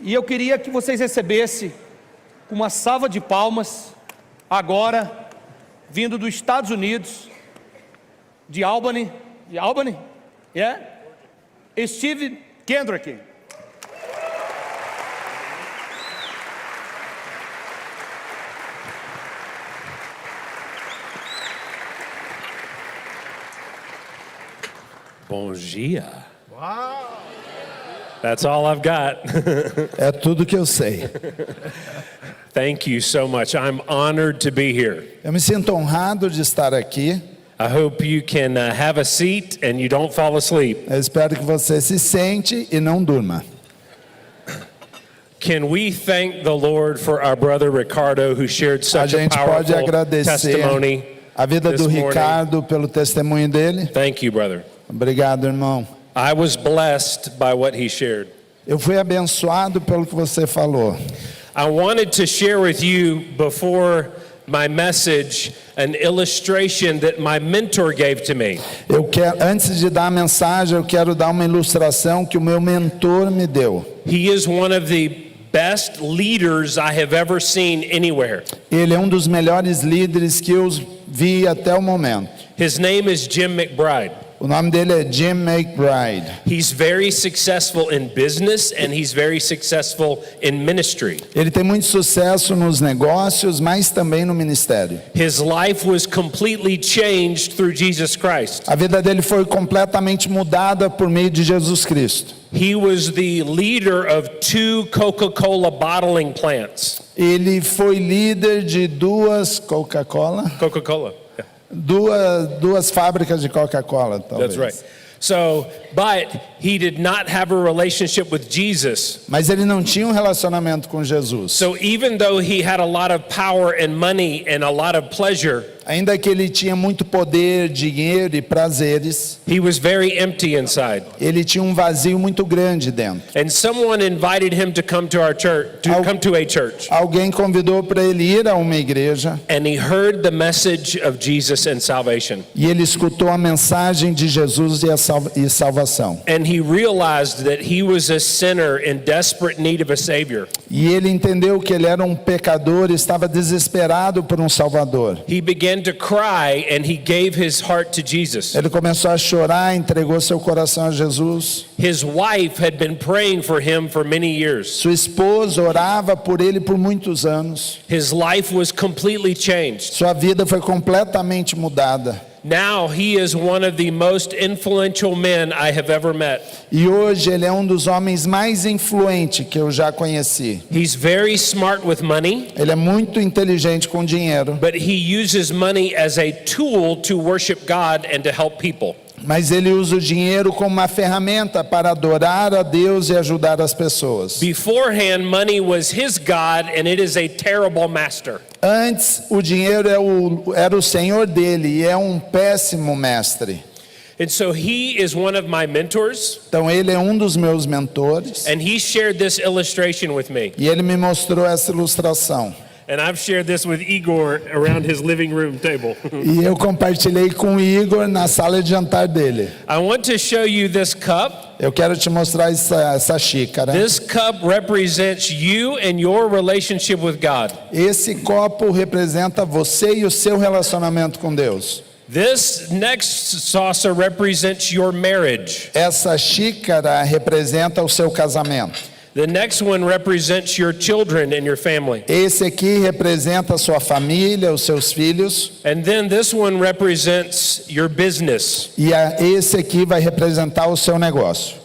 E eu queria que vocês recebessem com uma salva de palmas, agora, vindo dos Estados Unidos, de Albany, yeah? Steve Kendrick. Bom dia. Wow. That's all I've got. É tudo que eu sei. Thank you so much. I'm honored to be here. Eu me sinto honrado de estar aqui. I hope you can have a seat and you don't fall asleep. Eu espero que você se sente e não durma. Can we thank the Lord for our brother Ricardo who shared A such a gente pode powerful agradecer testimony a vida this do morning. Ricardo pelo testemunho dele. Thank you, brother. Obrigado, irmão. I was blessed by what he shared. Eu fui abençoado pelo que você falou. I wanted to share with you before my message an illustration that my mentor gave to me. Antes de dar a mensagem, eu quero dar uma ilustração que o meu mentor me deu. He is one of the best leaders I have ever seen anywhere. Ele é um dos melhores líderes que eu vi até o momento. His name is Jim McBride. O nome dele é Jim McBride. He's very successful in business and he's very successful in ministry. Ele tem muito sucesso nos negócios, mas também no ministério. His life was completely changed through Jesus Christ. A vida dele foi completamente mudada por meio de Jesus Cristo. He was the leader of 2 Coca-Cola bottling plants. Ele foi líder de duas Coca-Cola. Duas fábricas de Coca-Cola, talvez. That's right. So, but he did not have a relationship with Jesus. Mas ele não tinha um relacionamento com Jesus. So even though he had a lot of power and money and a lot of pleasure, ainda que ele tinha muito poder, dinheiro e prazeres, he was very empty inside. Ele tinha um vazio muito grande dentro. And someone invited him to come to our church, come to a church. Alguém convidou para ele ir a uma igreja. And he heard the message of Jesus and salvation. E ele escutou a mensagem de Jesus e salvação. And he realized that he was a sinner in desperate need of a savior. E ele entendeu que ele era um pecador e estava desesperado por um salvador. He began to cry and he gave his heart to Jesus. Ele começou a chorar, entregou seu coração a Jesus. His wife had been praying for him for many years. Sua esposa orava por ele por muitos anos. His life was completely changed. Sua vida foi completamente mudada. Now he is one of the most influential men I have ever met. E hoje ele é um dos homens mais influentes que eu já conheci. He's very smart with money. Ele é muito inteligente com dinheiro. But he uses money as a tool to worship God and to help people. Mas ele usa o dinheiro como uma ferramenta para adorar a Deus e ajudar as pessoas. Beforehand, money was his God and it is a terrible master. Antes, o dinheiro era o senhor dele e é um péssimo mestre. And so he is one of my mentors. Então ele é um dos meus mentores. And he shared this illustration with me. E ele me mostrou essa ilustração. And I've shared this with Igor around his living room table. E eu compartilhei com o Igor na sala de jantar dele. I want to show you this cup. Eu quero te mostrar essa xícara. This cup represents you and your relationship with God. Esse copo representa você e o seu relacionamento com Deus. This next saucer represents your marriage. Essa xícara representa o seu casamento. The next one represents your children and your family. Esse aqui representa a sua família, os seus filhos. And then this one represents your business. E esse aqui vai representar o seu negócio.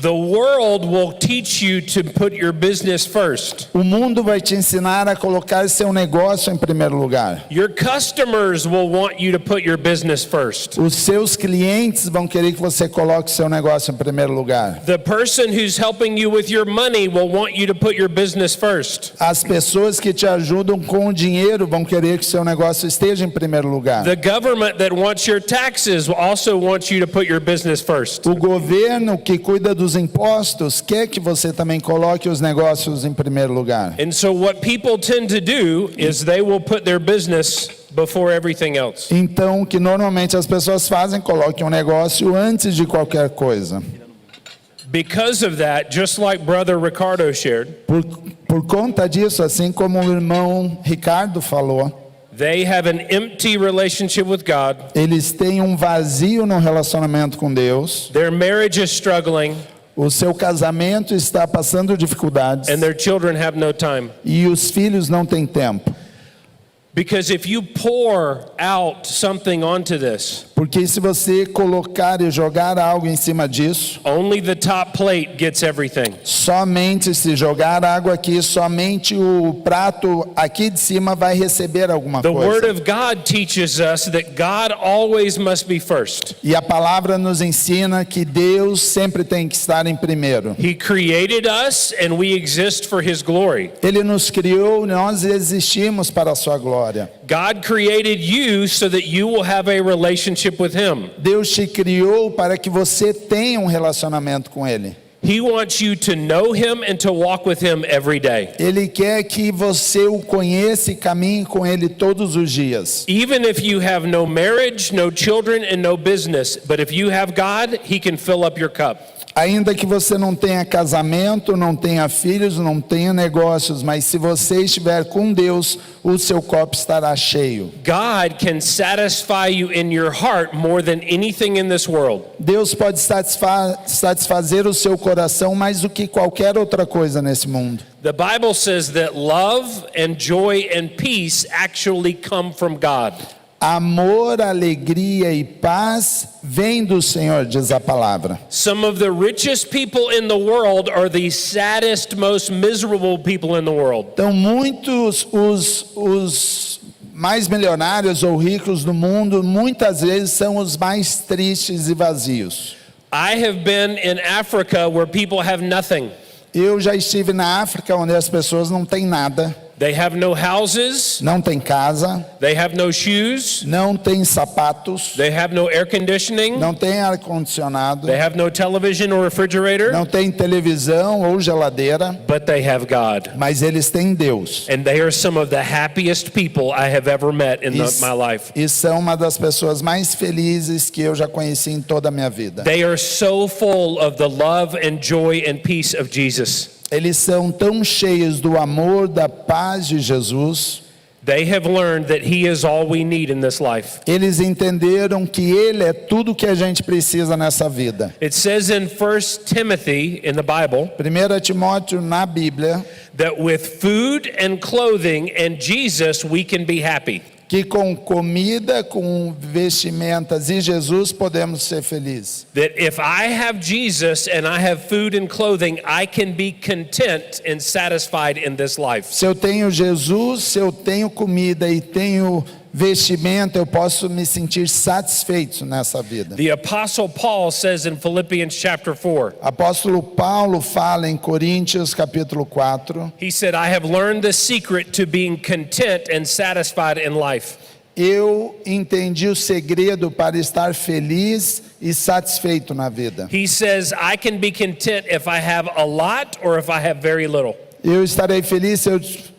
The world will teach you to put your business first. O mundo vai te ensinar a colocar seu negócio em primeiro lugar. Your customers will want you to put your business first. Os seus clientes vão querer que você coloque seu negócio em primeiro lugar. The person who's helping you with your money will want you to put your business first. As pessoas que te ajudam com o dinheiro vão querer que seu negócio esteja em primeiro lugar. The government that wants your taxes will also want you to put your business first. O governo que cuida dos impostos quer que você também coloque os negócios em primeiro lugar. And so what people tend to do is they will put their business before everything else. Então, o que normalmente as pessoas fazem, coloquem um negócio antes de qualquer coisa. Because of that, just like Brother Ricardo shared, Por conta disso, assim como o irmão Ricardo falou, they have an empty relationship with God. eles têm um vazio no relacionamento com Deus, Their marriage is struggling, o seu casamento está passando dificuldades and their children have no time. e os filhos não têm tempo. Because if you pour out something onto this, Porque se você colocar e jogar algo em cima disso, only the top plate gets everything. somente se jogar água aqui, somente o prato aqui de cima vai receber alguma The Word coisa. of God teaches us that God always must be first. E a palavra nos ensina que Deus sempre tem que estar em primeiro. He created us and we exist for His glory. Ele nos criou, nós existimos para a sua glória. God created you so that you will have a relationship with Him. Deus te criou para que você tenha um relacionamento com Ele. He wants you to know Him and to walk with Him every day. Ele quer que você o conheça e caminhe com Ele todos os dias. Even if you have no marriage, no children, and no business, but if you have God, He can fill up your cup. Ainda que você não tenha casamento, não tenha filhos, não tenha negócios, mas se você estiver com Deus, o seu copo estará cheio. God can satisfy you in your heart more than anything in this world. Deus pode satisfazer o seu coração mais do que qualquer outra coisa nesse mundo. The Bible says that love and joy and peace actually come from God. Amor, alegria e paz vem do Senhor, diz a palavra. Some of the richest people in the world are the saddest, most miserable people in the world. Então, muitos os mais milionários ou ricos do mundo, muitas vezes são os mais tristes e vazios. I have been in Africa where people have nothing. Eu já estive na África, onde as pessoas não têm nada. They have no houses, Não tem casa, they have no shoes, não tem sapatos, they have no air conditioning, não tem ar-condicionado, they have no television or refrigerator, não tem televisão ou geladeira, but they have God. mas eles têm Deus. And they are some of the happiest people I have ever met in E, my life. e são uma das pessoas mais felizes que eu já conheci em toda a minha vida. They are so full of the love and joy and peace of Jesus. Eles são tão cheios do amor, da paz de Jesus. They have learned that He is all we need in this life. Eles entenderam que Ele é tudo que a gente precisa nessa vida. It says in 1 Timothy in the Bible 1 Timóteo na Bíblia, that with food and clothing and Jesus we can be happy. que com comida, com vestimentas e Jesus podemos ser felizes. That if I have Jesus and I have food and clothing, I can be content and satisfied in this life. Se eu tenho Jesus, se eu tenho comida e tenho vestimenta, eu posso me sentir satisfeito nessa vida. The Apostle Paul says in Philippians chapter 4, Apóstolo Paulo fala em Coríntios capítulo 4, he said, I have learned the secret to being content and satisfied in life. eu entendi o segredo para estar feliz e satisfeito na vida. He says, I can be content if I have a lot or if I have very little. Eu estarei feliz se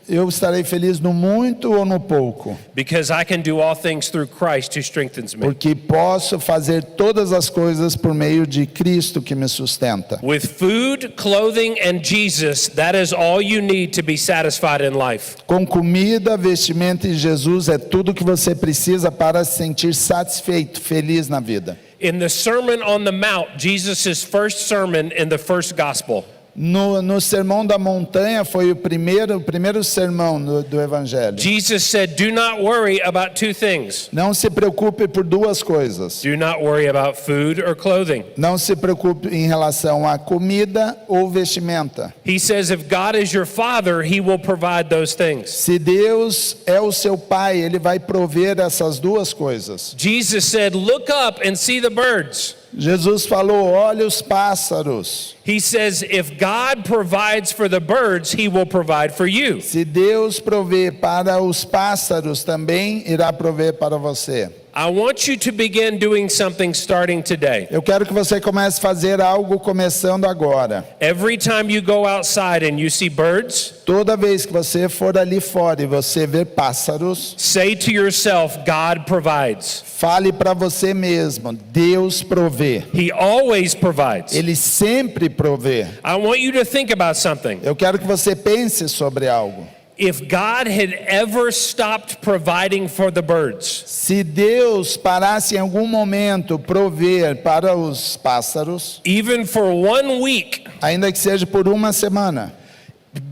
eu estarei feliz no muito ou no pouco, Because I can do all things through Christ who strengthens me. porque posso fazer todas as coisas por meio de Cristo que me sustenta. With food, clothing, and Jesus, that is all you need to be satisfied in life. Com comida, vestimenta e Jesus é tudo que você precisa para se sentir satisfeito, feliz na vida. In the Sermon on the Mount, Jesus' first sermon in the first gospel, No Sermão da Montanha foi o primeiro sermão do Evangelho. Jesus said, do not worry about two things. Não se preocupe por duas coisas. Do not worry about food or clothing. Não se preocupe em relação a comida ou vestimenta. He says, if God is your father, He will provide those things. Se Deus é o seu Pai, Ele vai prover essas duas coisas. Jesus said, look up and see the birds. Jesus falou, olha os pássaros. He says, if God provides for the birds, He will provide for you. Se Deus prover para os pássaros, também irá prover para você. I want you to begin doing something starting today. Eu quero que você comece a fazer algo começando agora. Every time you go outside and you see birds, Toda vez que você for ali fora e você ver pássaros, say to yourself, God provides. fale para você mesmo, Deus provê. He always provides. Ele sempre provê. I want you to think about something. Eu quero que você pense sobre algo. If God had ever stopped providing for the birds, Se Deus parasse em algum momento prover para os pássaros, even for 1 week, ainda que seja por uma semana,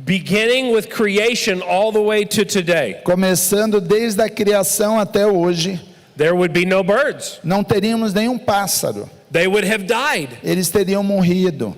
beginning with creation all the way to today, começando desde a criação até hoje, there would be no birds. não teríamos nenhum pássaro. They would have died. Eles teriam morrido.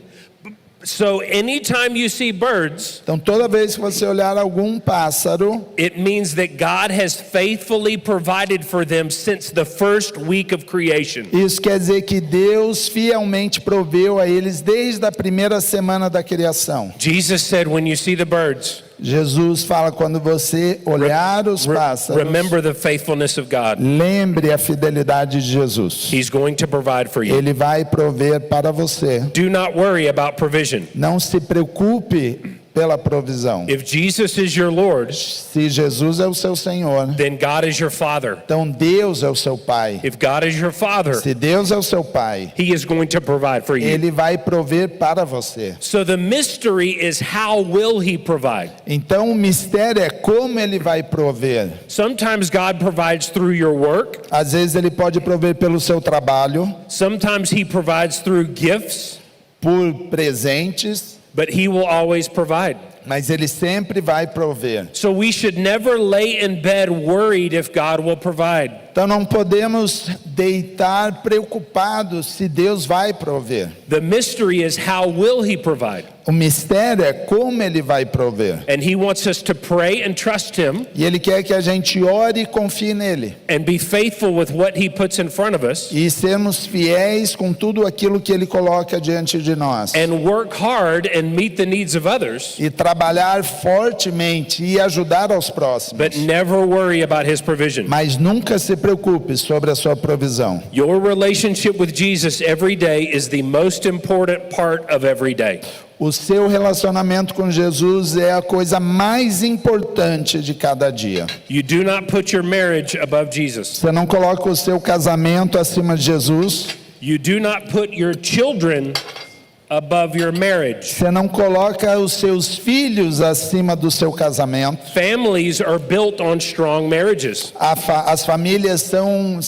So anytime you see birds, Então, toda vez que você olhar algum pássaro, it means that God has faithfully provided for them since the first week of creation. isso quer dizer que Deus fielmente proveu a eles desde a primeira semana da criação. Jesus said, when you see the birds, Jesus fala, quando você olhar os pássaros, remember the faithfulness of God. lembre a fidelidade de Jesus. He's going to provide for you. Ele vai prover para você. Do not worry about provision. Não se preocupe pela provisão. If Jesus is your Lord, Se Jesus é o seu Senhor, then God is your Father. então Deus é o seu Pai. If God is your Father, Se Deus é o seu Pai, He is going to provide for you. Ele vai prover para você. So the mystery is, how will He provide? Então o mistério é como Ele vai prover. Sometimes God provides through your work. Às vezes Ele pode prover pelo seu trabalho, Sometimes He provides through gifts, por presentes, but He will always provide. mas Ele sempre vai prover. So we should never lay in bed worried if God will provide. Então não podemos deitar preocupados se Deus vai prover. The mystery is, how will He provide? O mistério é como Ele vai prover. And He wants us to pray and trust Him E Ele quer que a gente ore e confie nele. and be faithful with what He puts in front of us, E sermos fiéis com tudo aquilo que Ele coloca diante de nós. and work hard and meet the needs of others, E trabalhar fortemente e ajudar aos próximos. but never worry about His provision. Mas nunca se preocupe sobre a sua provisão. Your relationship with Jesus every day is the most important part of every day. O seu relacionamento com Jesus é a coisa mais importante de cada dia. You do not put your marriage above Jesus. Você não coloca o seu casamento acima de Jesus. You do not put your children above your marriage. Você não coloca os seus filhos acima do seu casamento. Families are built on strong marriages, As famílias são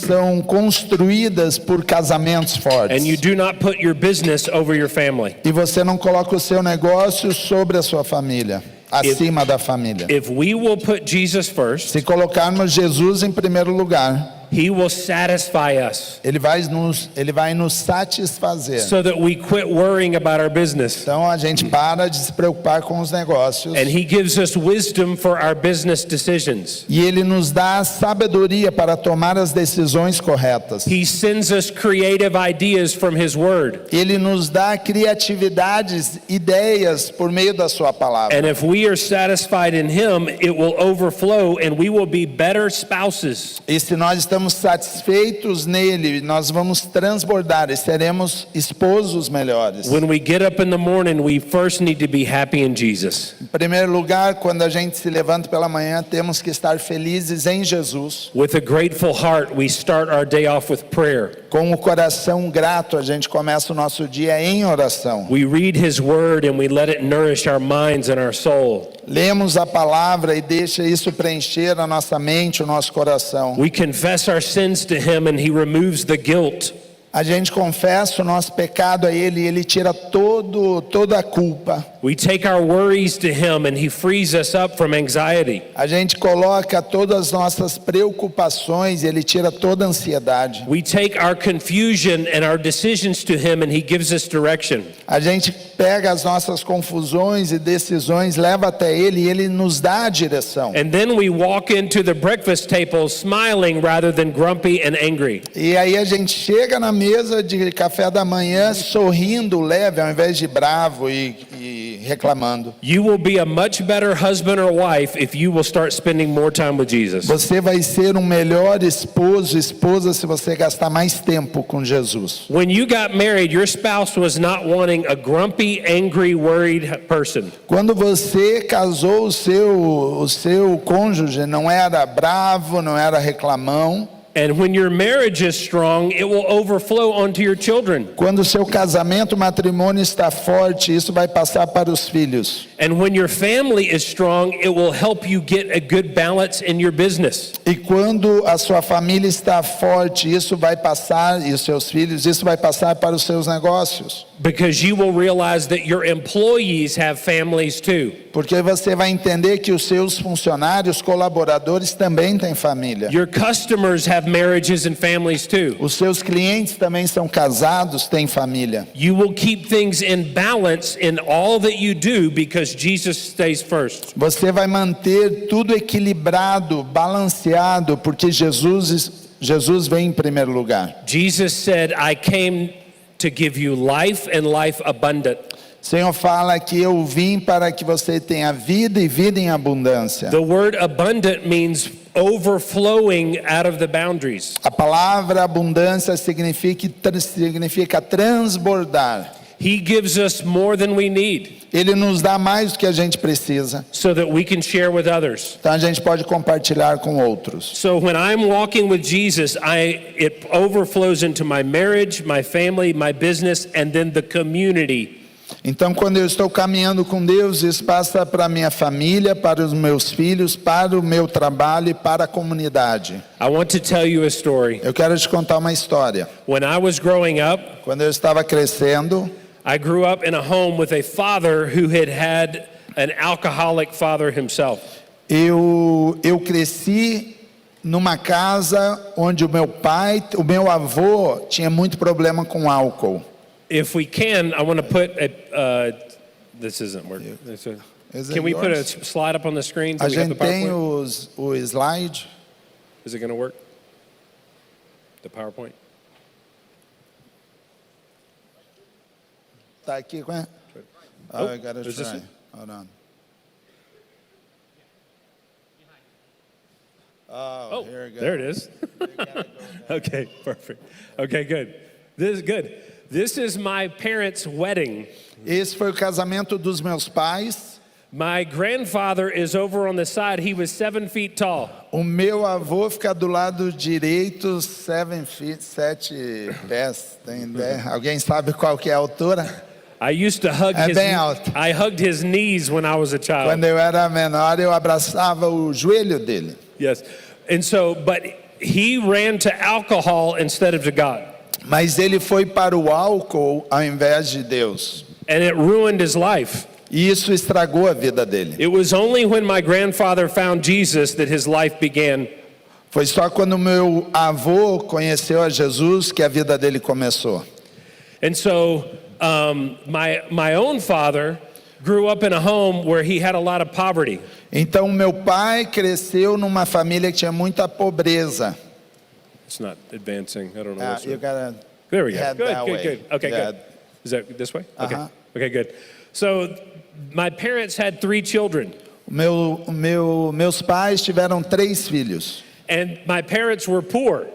construídas por casamentos fortes. and you do not put your business over your family. E você não coloca o seu negócio sobre a sua família, acima da família. If we will put Jesus first, Se colocarmos Jesus em primeiro lugar, He will satisfy us Ele vai nos satisfazer. so that we quit worrying about our business. Então a gente para de se preocupar com os negócios. And He gives us wisdom for our business decisions. E Ele nos dá sabedoria para tomar as decisões corretas. He sends us creative ideas from His Word. Ele nos dá criatividades, ideias por meio da sua palavra. And if we are satisfied in Him, it will overflow and we will be better spouses. E se nós estamos satisfeitos nele, nós vamos transbordar e seremos esposos melhores. When we get up in the morning, we first need to be happy in Jesus. Em primeiro lugar, quando a gente se levanta pela manhã, temos que estar felizes em Jesus. With a grateful heart, we start our day off with prayer. Com o coração grato, a gente começa o nosso dia em oração. We read His Word and we let it nourish our minds and our soul. Lemos a palavra e deixa isso preencher a nossa mente, o nosso coração. We confess our sins to Him and He removes the guilt. A gente confessa o nosso pecado a Ele e Ele tira toda a culpa. We take our worries to Him and He frees us up from anxiety. A gente coloca todas as nossas preocupações e Ele tira toda a ansiedade. We take our confusion and our decisions to Him and He gives us direction. A gente pega as nossas confusões e decisões, leva até Ele e Ele nos dá a direção. And then we walk into the breakfast table smiling rather than grumpy and angry. E aí a gente chega na mesa de café da manhã sorrindo leve, ao invés de bravo e reclamando. You will be a much better husband or wife if you will start spending more time with Jesus. Você vai ser um melhor esposo, esposa, se você gastar mais tempo com Jesus. When you got married, your spouse was not wanting a grumpy, angry, worried person. Quando você casou, o seu cônjuge não era bravo, não era reclamão. And when your marriage is strong, it will overflow onto your children. Quando o seu casamento, matrimônio está forte, isso vai passar para os filhos. And when your family is strong, it will help you get a good balance in your business. E quando a sua família está forte, isso vai passar, e os seus filhos, isso vai passar para os seus negócios. Because you will realize that your employees have families too. Porque você vai entender que os seus funcionários, colaboradores também têm família. Your customers have marriages and families too. Os seus clientes também são casados, têm família. You will keep things in balance in all that you do because Jesus stays first. Você vai manter tudo equilibrado, balanceado, porque Jesus vem em primeiro lugar. Jesus said, I came to give you life and life abundant. O Senhor fala que eu vim para que você tenha vida e vida em abundância. The word abundant means overflowing out of the boundaries. A palavra abundância significa transbordar. He gives us more than we need Ele nos dá mais do que a gente precisa. so that we can share with others. Então a gente pode compartilhar com outros. So when I'm walking with Jesus, it overflows into my marriage, my family, my business, and then the community. Então, quando eu estou caminhando com Deus, isso passa para a minha família, para os meus filhos, para o meu trabalho e para a comunidade. I want to tell you a story. Eu quero te contar uma história. When I was growing up, Quando eu estava crescendo, I grew up in a home with a father who had an alcoholic father himself. eu cresci numa casa onde o meu avô tinha muito problema com álcool. If we can, I want to put this isn't working. Is it Can we put a yours? slide up on the screen so A we have the gente tem PowerPoint? o slide. Is it going to work? The PowerPoint? Tá aqui com I gotta is this try. it? Hold on. Oh, here we go. There it is. Okay, perfect. Okay, good. This is good. This is my parents' wedding. Esse foi o casamento dos meus pais. My grandfather is over on the side. He was 7 feet tall. O meu avô fica do lado direito, 7 pés. Tem ideia? Alguém sabe qual que é a altura? I used to hug bem alto. I hugged his knees when I was a child. Quando eu era menor, eu abraçava o joelho dele. Yes. And so, but he ran to alcohol instead of to God. Mas ele foi para o álcool ao invés de Deus. And it ruined his life. E isso estragou a vida dele. It was only when my grandfather found Jesus that his life began. Foi só quando meu avô conheceu a Jesus que a vida dele começou. And so, my own father grew up in a home where he had a lot of poverty. Então meu pai cresceu numa família que tinha muita pobreza. It's not advancing. I don't know. What's You gotta There we go. head Good, that good, way. good. Okay, Yeah. good. Is that this way? Okay. Uh-huh. Okay, good. So, my parents had 3 children, Meus pais tiveram 3 filhos. and my parents were poor.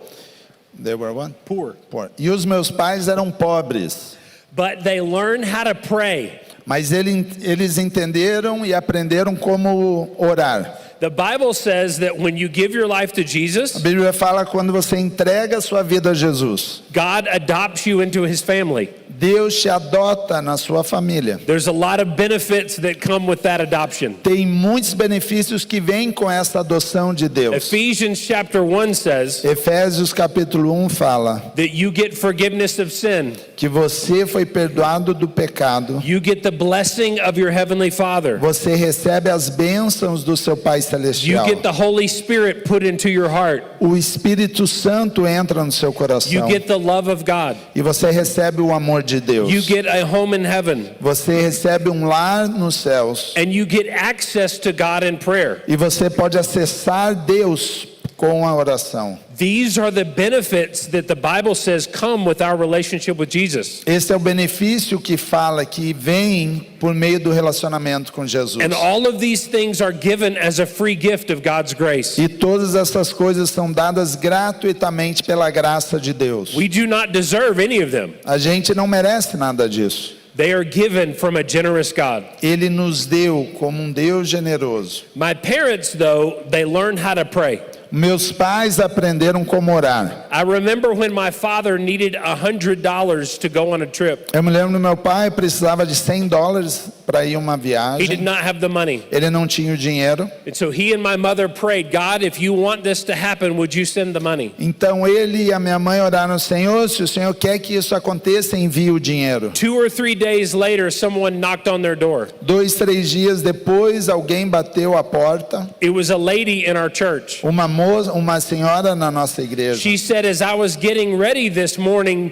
They were what? Poor. Poor. E os meus pais eram pobres. But they learned how to pray. Mas eles entenderam e aprenderam como orar. The Bible says that when you give your life to A Jesus, Bíblia fala quando você entrega a sua vida a Jesus, God adopts you into his family. Deus te adota na sua família. There's a lot of benefits that come with that adoption. Tem muitos benefícios que vêm com essa adoção de Deus. Ephesians chapter 1 says Efésios capítulo 1 fala that you get forgiveness of sin. que você foi perdoado do pecado. You get the blessing of your heavenly Father. Você recebe as bênçãos do seu Pai You Celestial. get the Holy Spirit put into your heart. O Espírito Santo entra no seu You coração. get the love of God. E você recebe o amor de Deus. You get a home in heaven. Você recebe um lar nos céus. And you get access to God in prayer. E você pode acessar Deus com a oração. These are the benefits that the Bible says come with our relationship with Jesus. Esse é o benefício que fala que vem por meio do relacionamento com Jesus. And all of these things are given as a free gift of God's grace. E todas essas coisas são dadas gratuitamente pela graça de Deus. We do not deserve any of them. A gente não merece nada disso. They are given from a generous God. Ele nos deu como um Deus generoso. My parents, though, they learned how to pray. Meus pais aprenderam como orar. I remember when my father needed $100 to go on a trip. Eu me lembro do meu pai precisava de $100 para ir uma He did viagem. not have the money. Ele não tinha o dinheiro. And so he and my mother prayed, God, if you want this to happen, would you send the money? Então ele e a minha mãe oraram: Senhor, se o Senhor quer que isso aconteça, envie o dinheiro. 2 or 3 days later, someone knocked on their door. 2, 3 dias depois, alguém bateu a porta. It was a lady in our church. Uma senhora na nossa igreja. She said, as I was getting ready this morning,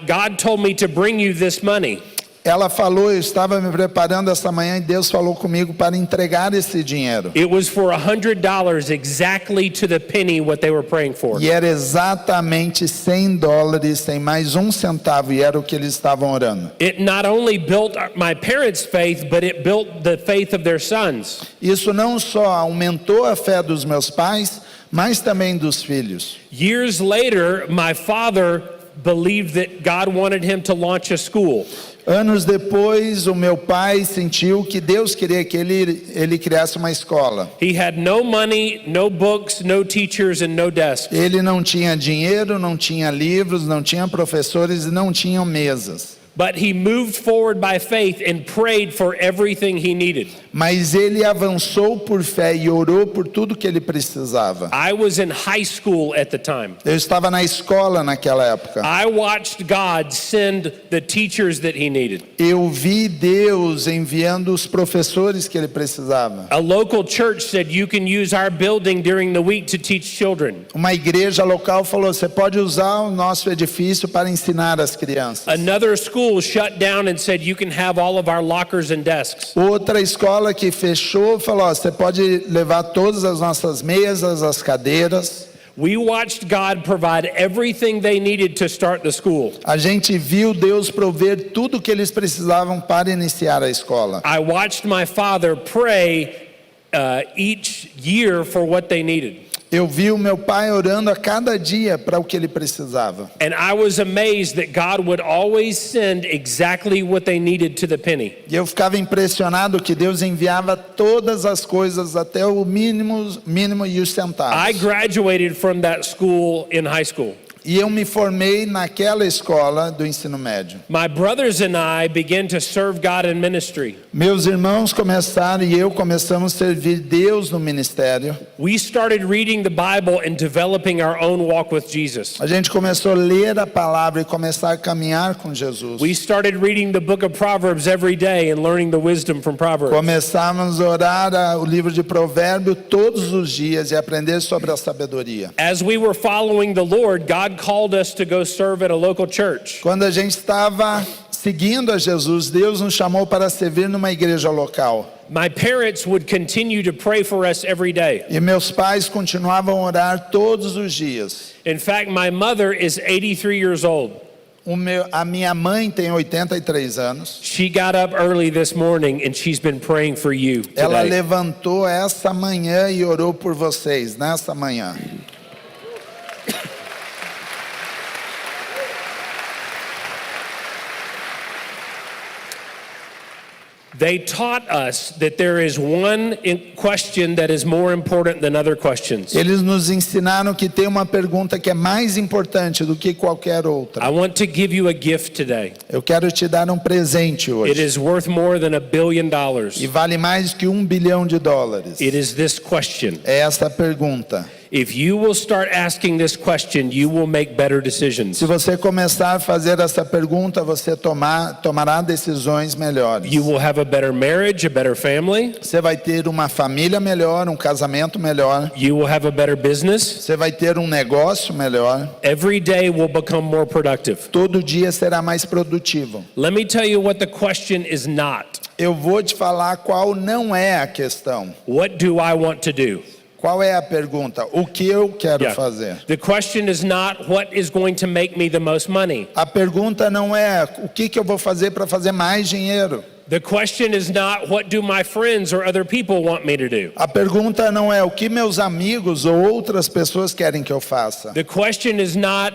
God told me to bring you this money. Ela falou: eu estava me preparando esta manhã e Deus falou comigo para entregar esse dinheiro. It was for $100, exactly to the penny what they were praying for. E era exatamente $100, sem mais um centavo, e era o que eles estavam orando. It not only built my parents' faith, but it built the faith of their sons. Isso não só aumentou a fé dos meus pais, mas também dos filhos. Years later, my father believed that God wanted him to launch a school. Anos depois, o meu pai sentiu que Deus queria que ele criasse uma escola. He had no money, no books, no teachers, and no desks. Ele não tinha dinheiro, não tinha livros, não tinha professores e não tinha mesas. But he moved forward by faith and prayed for everything he needed. Mas ele avançou por fé e orou por tudo que ele precisava. I was in high school at the time. Eu estava na escola naquela época. I watched God send the teachers that he needed. Eu vi Deus enviando os professores que ele precisava. A local church said you can use our building during the week to teach children. Uma igreja local falou: você pode usar o nosso edifício para ensinar as crianças. Another school shut down and said you can have all of our lockers and desks. Outra escola que fechou falou: você pode levar todas as nossas mesas, as cadeiras. We watched God provide everything they needed to start the school. A gente viu Deus prover tudo o que eles precisavam para iniciar a escola. I watched my father pray each year for what they needed. Eu vi o meu pai orando a cada dia para o que ele precisava. And I was amazed that God would always send exactly what they needed to the penny. E eu ficava impressionado que Deus enviava todas as coisas até o mínimo e os centavos. I graduated from that school in high school. E eu me formei naquela escola do ensino médio. My brothers and I began to serve God in ministry. Meus irmãos começaram e eu começamos a servir Deus no ministério. We started reading the Bible and developing our own walk with Jesus. A gente começou a ler a palavra e começar a caminhar com Jesus. We started reading the book of Proverbs every day and learning the wisdom from Proverbs. Começamos a orar o livro de Provérbios todos os dias e aprender sobre a sabedoria. As we were following the Lord, God called us to go serve at a local church. Quando a gente estava seguindo a Jesus, Deus nos chamou para servir numa igreja local. My parents would continue to pray for us every day. E meus pais continuavam a orar todos os dias. In fact, my mother is 83 years old. A minha mãe tem 83 anos. She got up early this morning and she's been praying for you today. Ela levantou essa manhã e orou por vocês nessa manhã. They taught us that there is one question that is more important than other questions. Eles nos ensinaram que tem uma pergunta que é mais importante do que qualquer outra. I want to give you a gift today. Eu quero te dar um presente hoje. It is worth more than $1 billion. E vale mais que $1 bilhão. It is this question. É essa pergunta. If you will start asking this question, you will make better decisions. Se você começar a fazer essa pergunta, você tomará decisões melhores. You will have a better marriage, a better family. Você vai ter uma família melhor, um casamento melhor. You will have a better business. Você vai ter um negócio melhor. Every day will become more productive. Todo dia será mais produtivo. Let me tell you what the question is not. Eu vou te falar qual não é a questão. What do I want to do? Qual é a pergunta? O que eu quero Yeah. fazer? The question is not what is going to make me the most money. A pergunta não é o que eu vou fazer para fazer mais dinheiro. The question is not what do my friends or other people want me to do. A pergunta não é o que meus amigos ou outras pessoas querem que eu faça. The question is not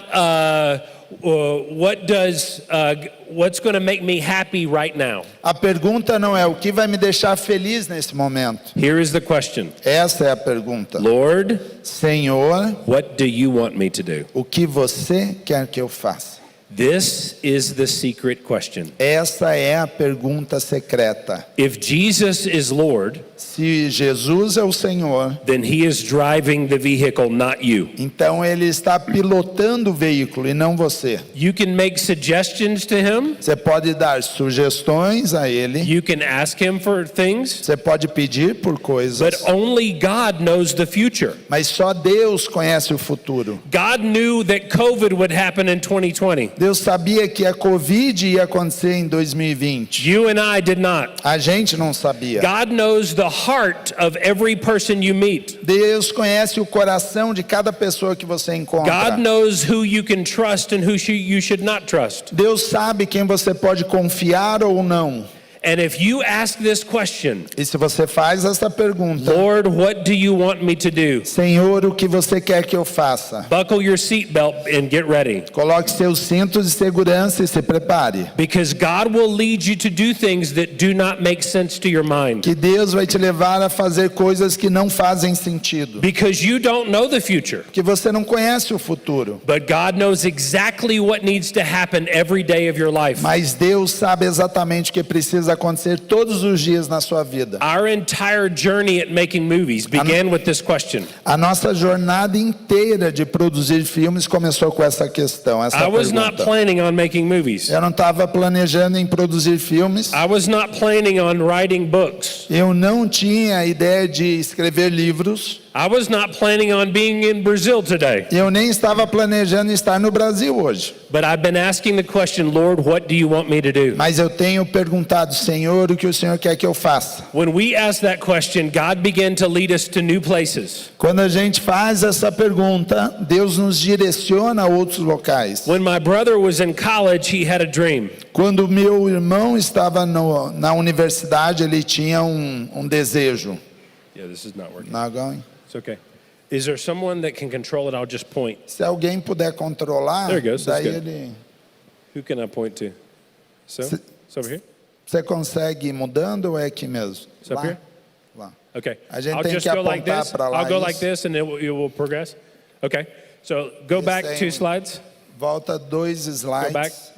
what's going to make me happy right now. A pergunta não é o que vai me deixar feliz nesse momento. Here is the question. Essa é a pergunta. Lord, Senhor, what do you want me to do? o que você quer que eu faça? This is the secret question. Essa é a pergunta secreta. If Jesus is Lord, Se Jesus é o Senhor, then he is driving the vehicle, not you. então ele está pilotando o veículo e não você. You can make suggestions to him. Você pode dar sugestões a ele, You can ask him for things, você pode pedir por but coisas, only God knows the future. mas só Deus conhece o futuro. God knew that COVID would happen in 2020. Deus sabia que a Covid ia acontecer em 2020. You and I did not. A gente não sabia. God knows the heart of every person you meet. Deus conhece o coração de cada pessoa que você encontra. God knows who you can trust and who you should not trust. Deus sabe quem você pode confiar ou não. And if you ask this question, E se você faz essa pergunta, Lord, what do you want me to do? Senhor, o que você quer que eu faça? Buckle your seatbelt and get ready. Coloque seus cintos de segurança e se prepare. Because God will lead you to do things that do not make sense to your mind. Que Deus vai te levar a fazer coisas que não fazem sentido. Because you don't know the future. Que você não conhece o futuro. But God knows exactly what needs to happen every day of your life. Mas Deus sabe exatamente o que precisa acontecer todos os dias na sua vida. Our entire journey at making movies began with this question. A nossa jornada inteira de produzir filmes começou com essa questão, essa I was not pergunta. planning on making movies. Eu não estava planejando em produzir filmes. I was not planning on writing books. Eu não tinha a ideia de escrever livros. I was not planning on being in Brazil today. Eu nem estava planejando estar no Brasil hoje. But I've been asking the question, Lord, what do you want me to do? Mas eu tenho perguntado, Senhor, o que o Senhor quer que eu faça? When we ask that question, God began to lead us to new places. Quando a gente faz essa pergunta, Deus nos direciona a outros locais. When my brother was in college, he had a dream. Quando meu irmão estava na universidade, ele tinha um desejo. Yeah, this is not working. Not going? It's okay. Is there someone that can control it? I'll just point. Se alguém puder controlar, There it goes, that's daí good. ele... Who can I point to? So? It's over here? Você consegue ir mudando ou é aqui mesmo? It's up Lá? here? Lá. Okay. A gente I'll tem just que go like apontar this. pra lá, I'll go like isso. this and it will progress. Okay. So go back aí. 2 slides. Volta 2 back. slides,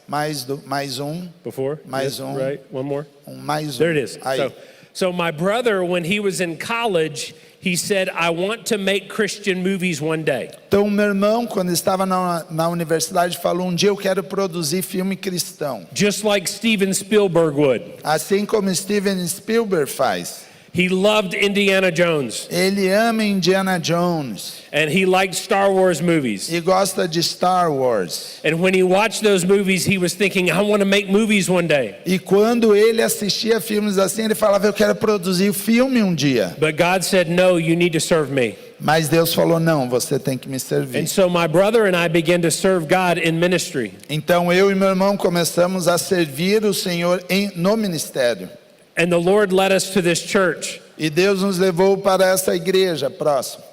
mais um, Before. Mais Yes, um. Right. One more. mais um. There it is. Aí. So my brother, when he was in college, he said, I want to make Christian movies one day. Então, meu irmão, quando estava na universidade, falou: dia eu quero produzir filme cristão. Just like Steven Spielberg would. Assim como Steven Spielberg faz. He loved Indiana Jones. Ele ama Indiana Jones And he liked Star Wars movies. e gosta de Star Wars. And when he watched those movies, he was thinking, I want to make movies one day. E quando ele assistia filmes assim, ele falava: eu quero produzir filme um dia. But God said, no, you need to serve me. Mas Deus falou: não, você tem que me servir. And so my brother and I began to serve God in ministry. Então eu e meu irmão começamos a servir o Senhor no ministério. And the Lord led us to this church E Deus nos levou para essa igreja próxima,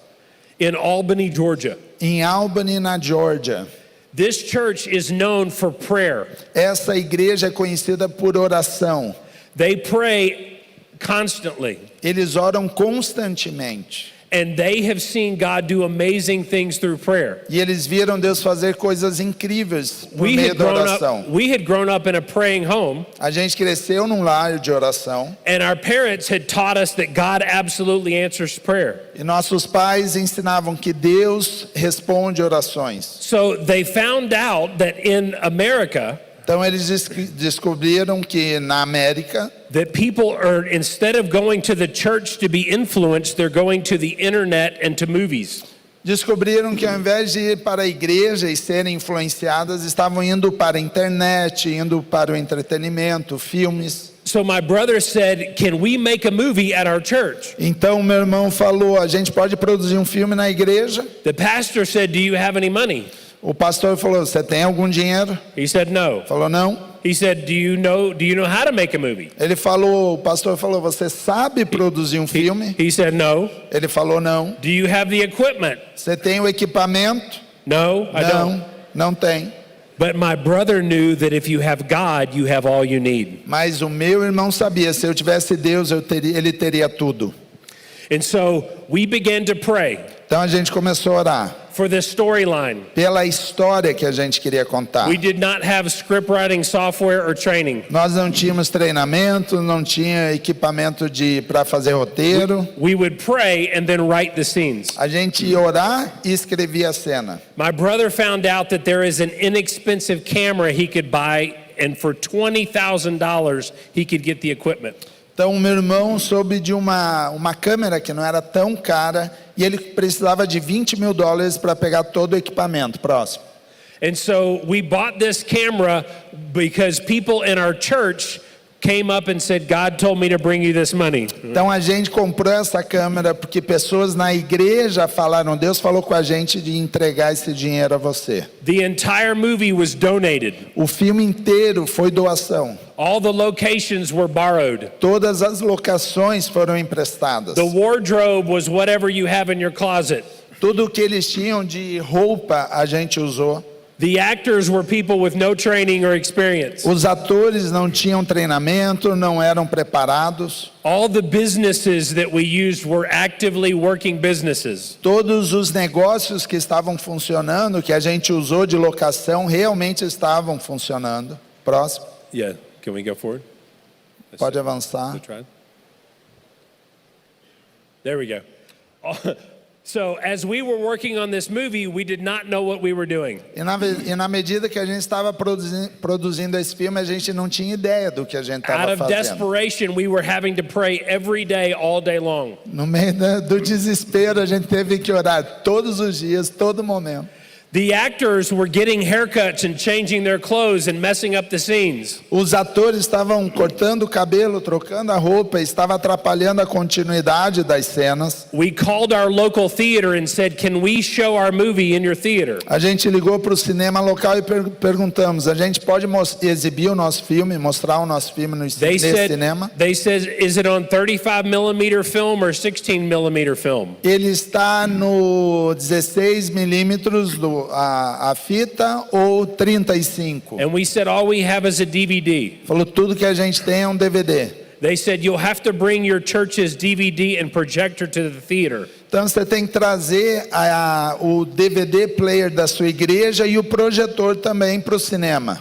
in Albany, Georgia. em Albany, na Geórgia. This church is known for prayer. Essa igreja é conhecida por oração. They pray constantly. Eles oram constantemente. And they have seen God do amazing things through prayer. E eles viram Deus fazer coisas incríveis por meio da oração. We had grown up in a praying home, A gente cresceu num lar de oração. and our parents had taught us that God absolutely answers prayer. E nossos pais ensinavam que Deus responde orações. So they found out that in America, Então eles descobriram que na América, that people are, instead of going to the church to be influenced, they're going to the internet and to movies. descobriram que ao invés de ir para a igreja e serem influenciadas, estavam indo para a internet, indo para o entretenimento, filmes. So my brother said, "Can we make a movie at our church?" Então meu irmão falou, a gente pode produzir um filme na igreja? The pastor said, "Do you have any money?" O pastor falou, você tem algum dinheiro? He said, "No." Falou, não. He said, "Do you know how to make a movie?" Ele falou, o pastor falou, você sabe produzir um filme? He said, "No." Ele falou, não. Do you have the equipment? Você tem o equipamento? No, I don't. Não tem. But my brother knew that if you have God, you have all you need. Mas o meu irmão sabia, se eu tivesse Deus, ele teria tudo. And so we began to pray Então a gente começou a orar for this storyline. pela história que a gente queria contar. We did not have script writing software or training. Nós não tínhamos treinamento, não tinha equipamento para fazer roteiro. We would pray and then write the scenes. A gente ia orar e escrevia a cena. My brother found out that there is an inexpensive camera he could buy, and for $20,000 he could get the equipment. Então meu irmão soube de uma câmera que não era tão cara e ele precisava de $20 mil para pegar todo o equipamento. Próximo. And so we bought this camera because people in our church came up and said, "God told me to bring you this money." Então a gente comprou essa câmera porque pessoas na igreja falaram, Deus falou com a gente de entregar esse dinheiro a você. The entire movie was donated. O filme inteiro foi doação. All the locations were borrowed. Todas as locações foram emprestadas. The wardrobe was whatever you have in your closet. Tudo que eles tinham de roupa a gente usou. The actors were people with no training or experience. Os atores não tinham treinamento, não eram preparados. All the businesses that we used were actively working businesses. Todos os negócios que estavam funcionando, que a gente usou de locação, realmente estavam funcionando. Próximo. Yeah, can we go forward? Pode avançar. There we go. So as we were working on this movie, we did not know what we were doing. E na medida que a gente estava produzindo esse filme, a gente não tinha ideia do que a gente Out estava of fazendo. desperation, we were having to pray every day, all day long. No meio do desespero, a gente teve que orar todos os dias, todo momento. The actors were getting haircuts and changing their clothes and messing up the scenes. Os atores estavam cortando o cabelo, trocando a roupa, estava atrapalhando a continuidade das cenas. We called our local theater and said, "Can we show our movie in your theater?" A gente ligou para o cinema local e perguntamos, a gente pode exibir o nosso filme, mostrar o nosso filme no cinema? They said, "Is it on 35mm film or 16mm film?" Ele está no 16 milímetros a fita ou 35. And we said, "All we have is a DVD." Falou, tudo que a gente tem é um DVD. They said, "You'll have to bring your church's DVD and projector to the theater." Então você tem que trazer o DVD player da sua igreja e o projetor também para o cinema.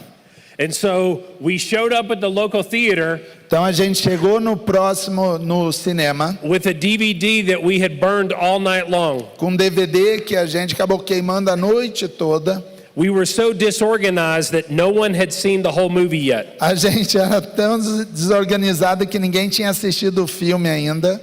And so we showed up at the local theater. Então a gente chegou no cinema with a DVD that we had burned all night long. Com um DVD que a gente acabou queimando a noite toda. We were so disorganized that no one had seen the whole movie yet. A gente era tão desorganizado que ninguém tinha assistido o filme ainda.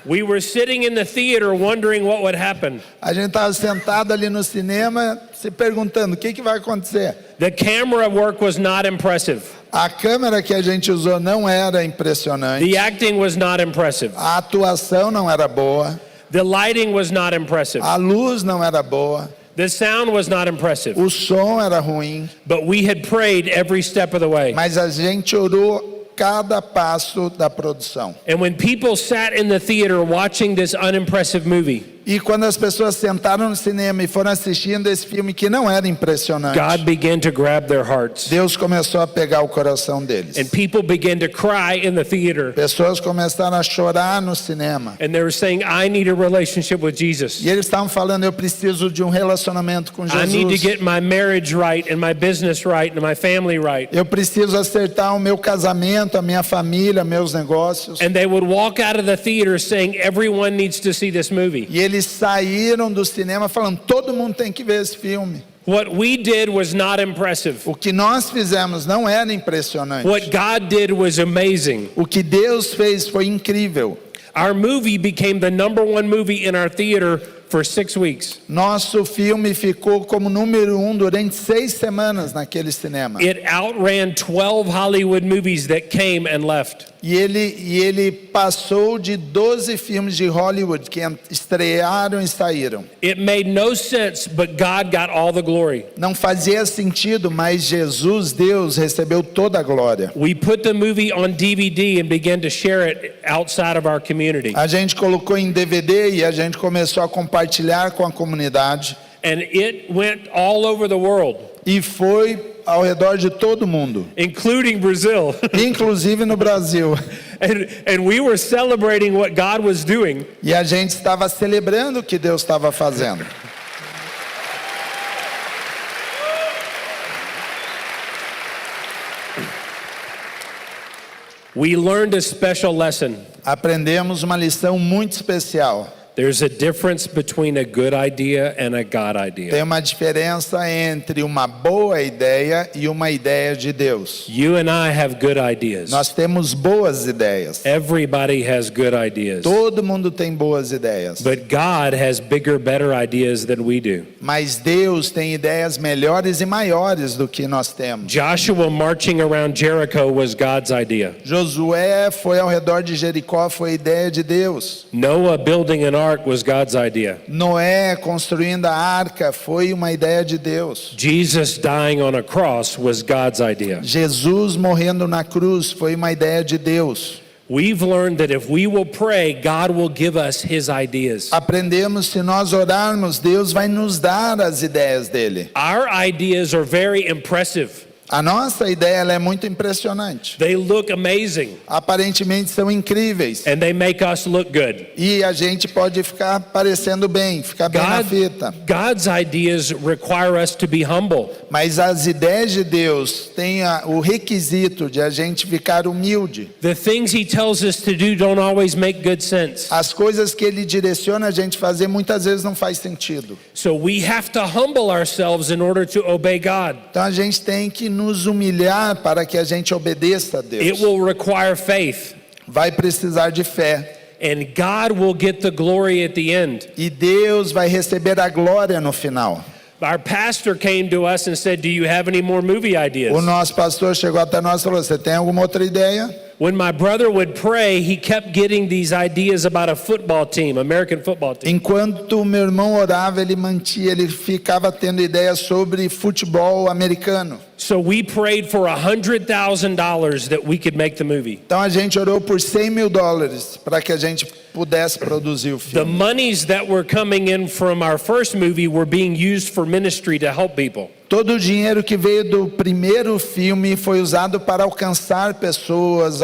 We were sitting in the theater wondering what would happen. A gente estava sentado ali no cinema se perguntando o que vai acontecer. The camera work was not impressive. A câmera que a gente usou não era impressionante. The acting was not impressive. A atuação não era boa. The lighting was not impressive. A luz não era boa. The sound was not impressive. O som era ruim. But we had prayed every step of the way. Mas a gente orou cada passo da produção. And when people sat in the theater watching this unimpressive movie, e quando as pessoas sentaram no cinema e foram assistindo esse filme que não era impressionante, God began to grab their hearts. Deus começou a pegar o coração deles. And people began to cry in the theater. Pessoas começaram a chorar no cinema. And they were saying, "I need a relationship with Jesus. E eles estavam falando, eu preciso de um relacionamento com Jesus. I need to get my marriage right and my business right and my family right." Eu preciso acertar o meu casamento, a minha família, meus negócios. And they would walk out of the theater saying, "Everyone needs to see this movie." E eles saíram do cinema falando, todo mundo tem que ver esse filme. What we did was not impressive. O que nós fizemos não era impressionante. What God did was amazing. O que Deus fez foi incrível. Our movie became the #1 movie in our theater for 6 weeks. Nosso filme ficou como número 1 durante 6 semanas naquele cinema. It outran 12 Hollywood movies that came and left. E ele passou de 12 filmes de Hollywood que estrearam e saíram. It made no sense, but God got all the glory. Não fazia sentido, mas Jesus, Deus, recebeu toda a glória. We put the movie on DVD and began to share it outside of our community. A gente colocou em DVD e a gente começou a compartilhar com a comunidade. And it went all over the world, E foi ao redor de todo mundo, including Brazil. inclusive no Brasil. And we were celebrating what God was doing. E a gente estava celebrando o que Deus estava fazendo. We learned a special lesson. Aprendemos uma lição muito especial. There's a difference between a good idea and a God idea. Tem uma diferença entre uma boa ideia e uma ideia de Deus. You and I have good ideas. Nós temos boas ideias. Everybody has good ideas. Todo mundo tem boas ideias. But God has bigger, better ideas than we do. Mas Deus tem ideias melhores e maiores do que nós temos. Joshua marching around Jericho was God's idea. Josué foi ao redor de Jericó, foi ideia de Deus. Noah building an ark was God's idea. Noé construindo a arca foi uma ideia de Deus. Jesus dying on a cross was God's idea. Jesus morrendo na cruz foi uma ideia de Deus. We've learned that if we will pray, God will give us His ideas. Aprendemos, se nós orarmos, Deus vai nos dar as ideias dele. Our ideas are very impressive. A nossa ideia ela é muito impressionante. They look amazing, Aparentemente são incríveis. and they make us look good. E a gente pode ficar parecendo bem, ficar bem na fita. God's ideas require us to be humble. Mas as ideias de Deus têm o requisito de a gente ficar humilde. The things He tells us to do don't always make good sense. As coisas que Ele direciona a gente fazer muitas vezes não faz sentido. So we have to humble ourselves in order to obey God. Então a gente tem que nos humilhar para que a gente obedeça a It Deus. will require faith, Vai precisar de fé. and God will get the glory at the end. E Deus vai receber a glória no final. Our pastor came to us and said, "Do you have any more movie ideas?" O nosso pastor chegou até nós e falou: você tem alguma outra ideia? When my brother would pray, he kept getting these ideas about a football team, American football team. Enquanto o meu irmão orava, ele ficava tendo ideias sobre futebol americano. So we prayed for $100,000 that we could make the movie. Então a gente orou por $100 mil para que a gente pudesse produzir o The filme. monies that were coming in from our first movie were being used for ministry to help people. Todo o dinheiro que veio do primeiro filme foi usado para alcançar pessoas,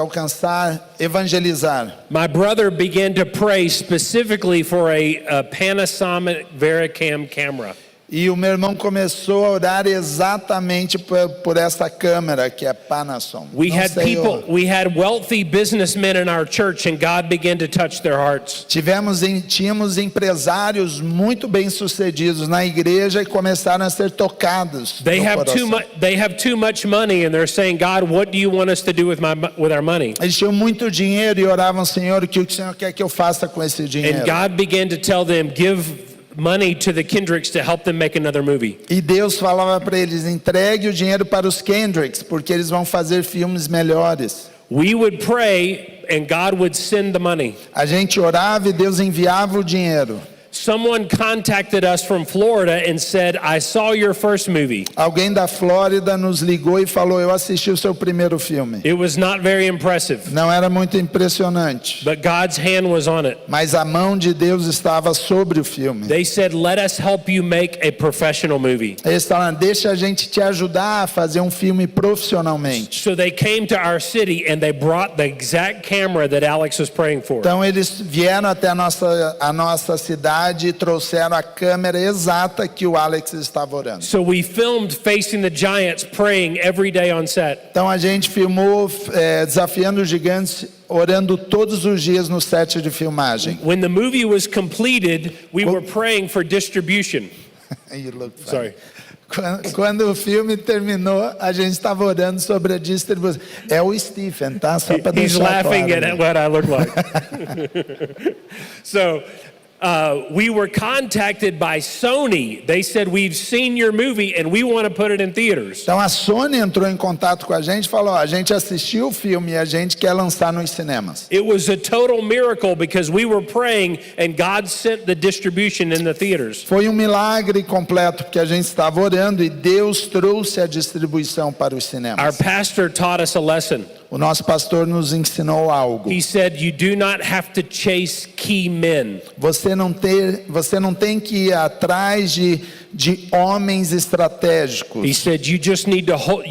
evangelizar. My brother began to pray specifically for a Panasonic Vericam camera. E o meu irmão começou a orar exatamente por essa câmera que é Panasonic. We Não had sei, we had wealthy businessmen in our church, and God began to touch their hearts. Tínhamos empresários muito bem-sucedidos na igreja e começaram a ser tocados. They no have coração. too much money, and they're saying, "God, what do you want us to do with our money?" Eles tinham muito dinheiro e oravam: Senhor, o que o Senhor quer que eu faça com esse dinheiro? And God began to tell them, "Give money to the Kendricks to help them make another movie." E Deus falava para eles: entregue o dinheiro para os Kendricks, porque eles vão fazer filmes melhores. We would pray, and God would send the money. A gente orava e Deus enviava o dinheiro. Someone contacted us from Florida and said, "I saw your first movie. Alguém da Flórida nos ligou e falou: eu assisti o seu primeiro filme. It was not very impressive, Não era muito impressionante, but God's hand was on it." mas a mão de Deus estava sobre o filme. They said, "Let us help you make a professional movie." Eles falaram: deixa a gente te ajudar a fazer um filme profissionalmente. So they came to our city and they brought the exact camera that Alex was praying for. Então eles vieram até a nossa cidade e trouxeram a câmera exata que o Alex estava orando. So we filmed Facing the Giants, praying every day on set. Então a gente filmou Desafiando os Gigantes, orando todos os dias no set de filmagem. When the movie was completed, we were praying for distribution. You look funny. Sorry. Quando o filme terminou, a gente estava orando sobre a distribuição. É o Stephen, tá? Só para He's deixar laughing claro. at what I look like. So we were contacted by Sony. They said, we've seen your movie and we want to put it in theaters. Então a Sony entrou em contato com a gente e falou: a gente assistiu o filme e a gente quer lançar nos cinemas. It was a total miracle because we were praying and God sent the distribution in the theaters. Foi um milagre completo porque a gente estava orando e Deus trouxe a distribuição para os Our cinemas. pastor taught us a lesson. O nosso pastor nos ensinou algo. He said, you do not have to chase key men. Você não tem que ir atrás de homens estratégicos. He said, you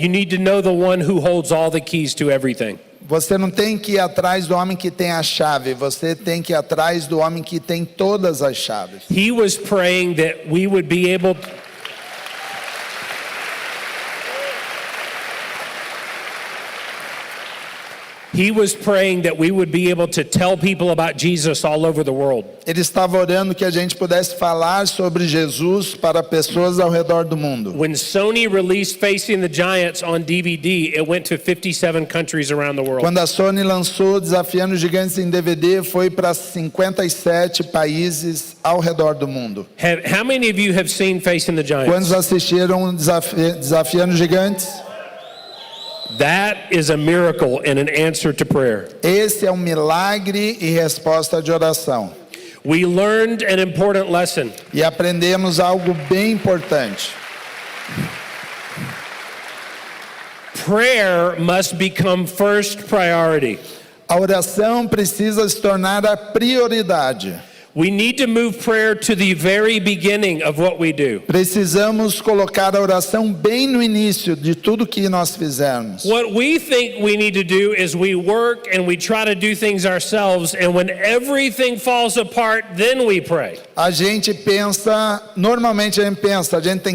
need to know the one who holds all the keys to everything. Você não tem que ir atrás do homem que tem a chave. Você tem que ir atrás do homem que tem todas as chaves. He was praying that we would be able to, he was praying that we would be able to tell people about Jesus all over the world. Ele estava orando que a gente pudesse falar sobre Jesus para pessoas ao redor do mundo. When Sony released Facing the Giants on DVD, it went to 57 countries around the world. Quando a Sony lançou Desafiando os Gigantes em DVD, foi para 57 países ao redor do mundo. How many of you have seen Facing the Giants? Quantos assistiram Desafiando os Gigantes? That is a miracle and an answer to prayer. Esse é um milagre e resposta de oração. We learned an important lesson. E aprendemos algo bem importante. Prayer must become first priority. A oração precisa se tornar a prioridade. We need to move prayer to the very beginning of what we do. Precisamos colocar a oração bem no início de tudo que nós fizermos. What we think we need to do is we work and we try to do things ourselves, and when everything falls apart, then we pray. A gente tem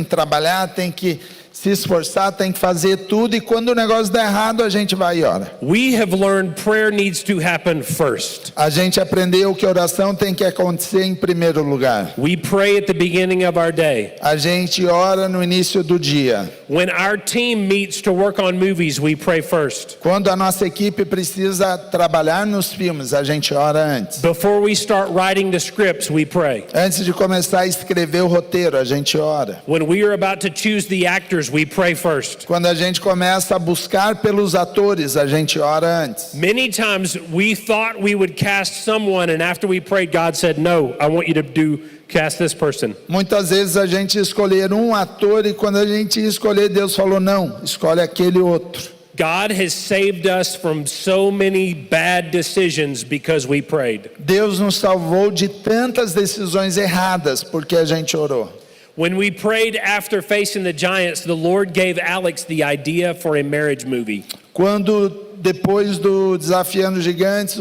que trabalhar, tem que se esforçar, tem que fazer tudo, e quando o negócio der errado, a gente vai e ora. We have learned prayer needs to happen first. A gente aprendeu que a oração tem que acontecer em primeiro lugar. We pray at the beginning of our day. A gente ora no início do dia. When our team meets to work on movies, we pray first. Quando a nossa equipe precisa trabalhar nos filmes, a gente ora antes. Before we start writing the scripts, we pray. Antes de começar a escrever o roteiro, a gente ora. When we are about to choose the actors, we pray first. Quando a gente começa a buscar pelos atores, a gente ora antes. Many times we thought we would cast someone, and after we prayed, God said, no, I want you to cast this person. Muitas vezes a gente escolher um ator, e quando a gente ia escolher, Deus falou: não, escolhe aquele outro. God has saved us from so many bad decisions because we prayed. Deus nos salvou de tantas decisões erradas porque a gente orou. When we prayed after Facing the Giants, the Lord gave Alex the idea for a marriage movie. Quando depois do Desafiando Gigantes,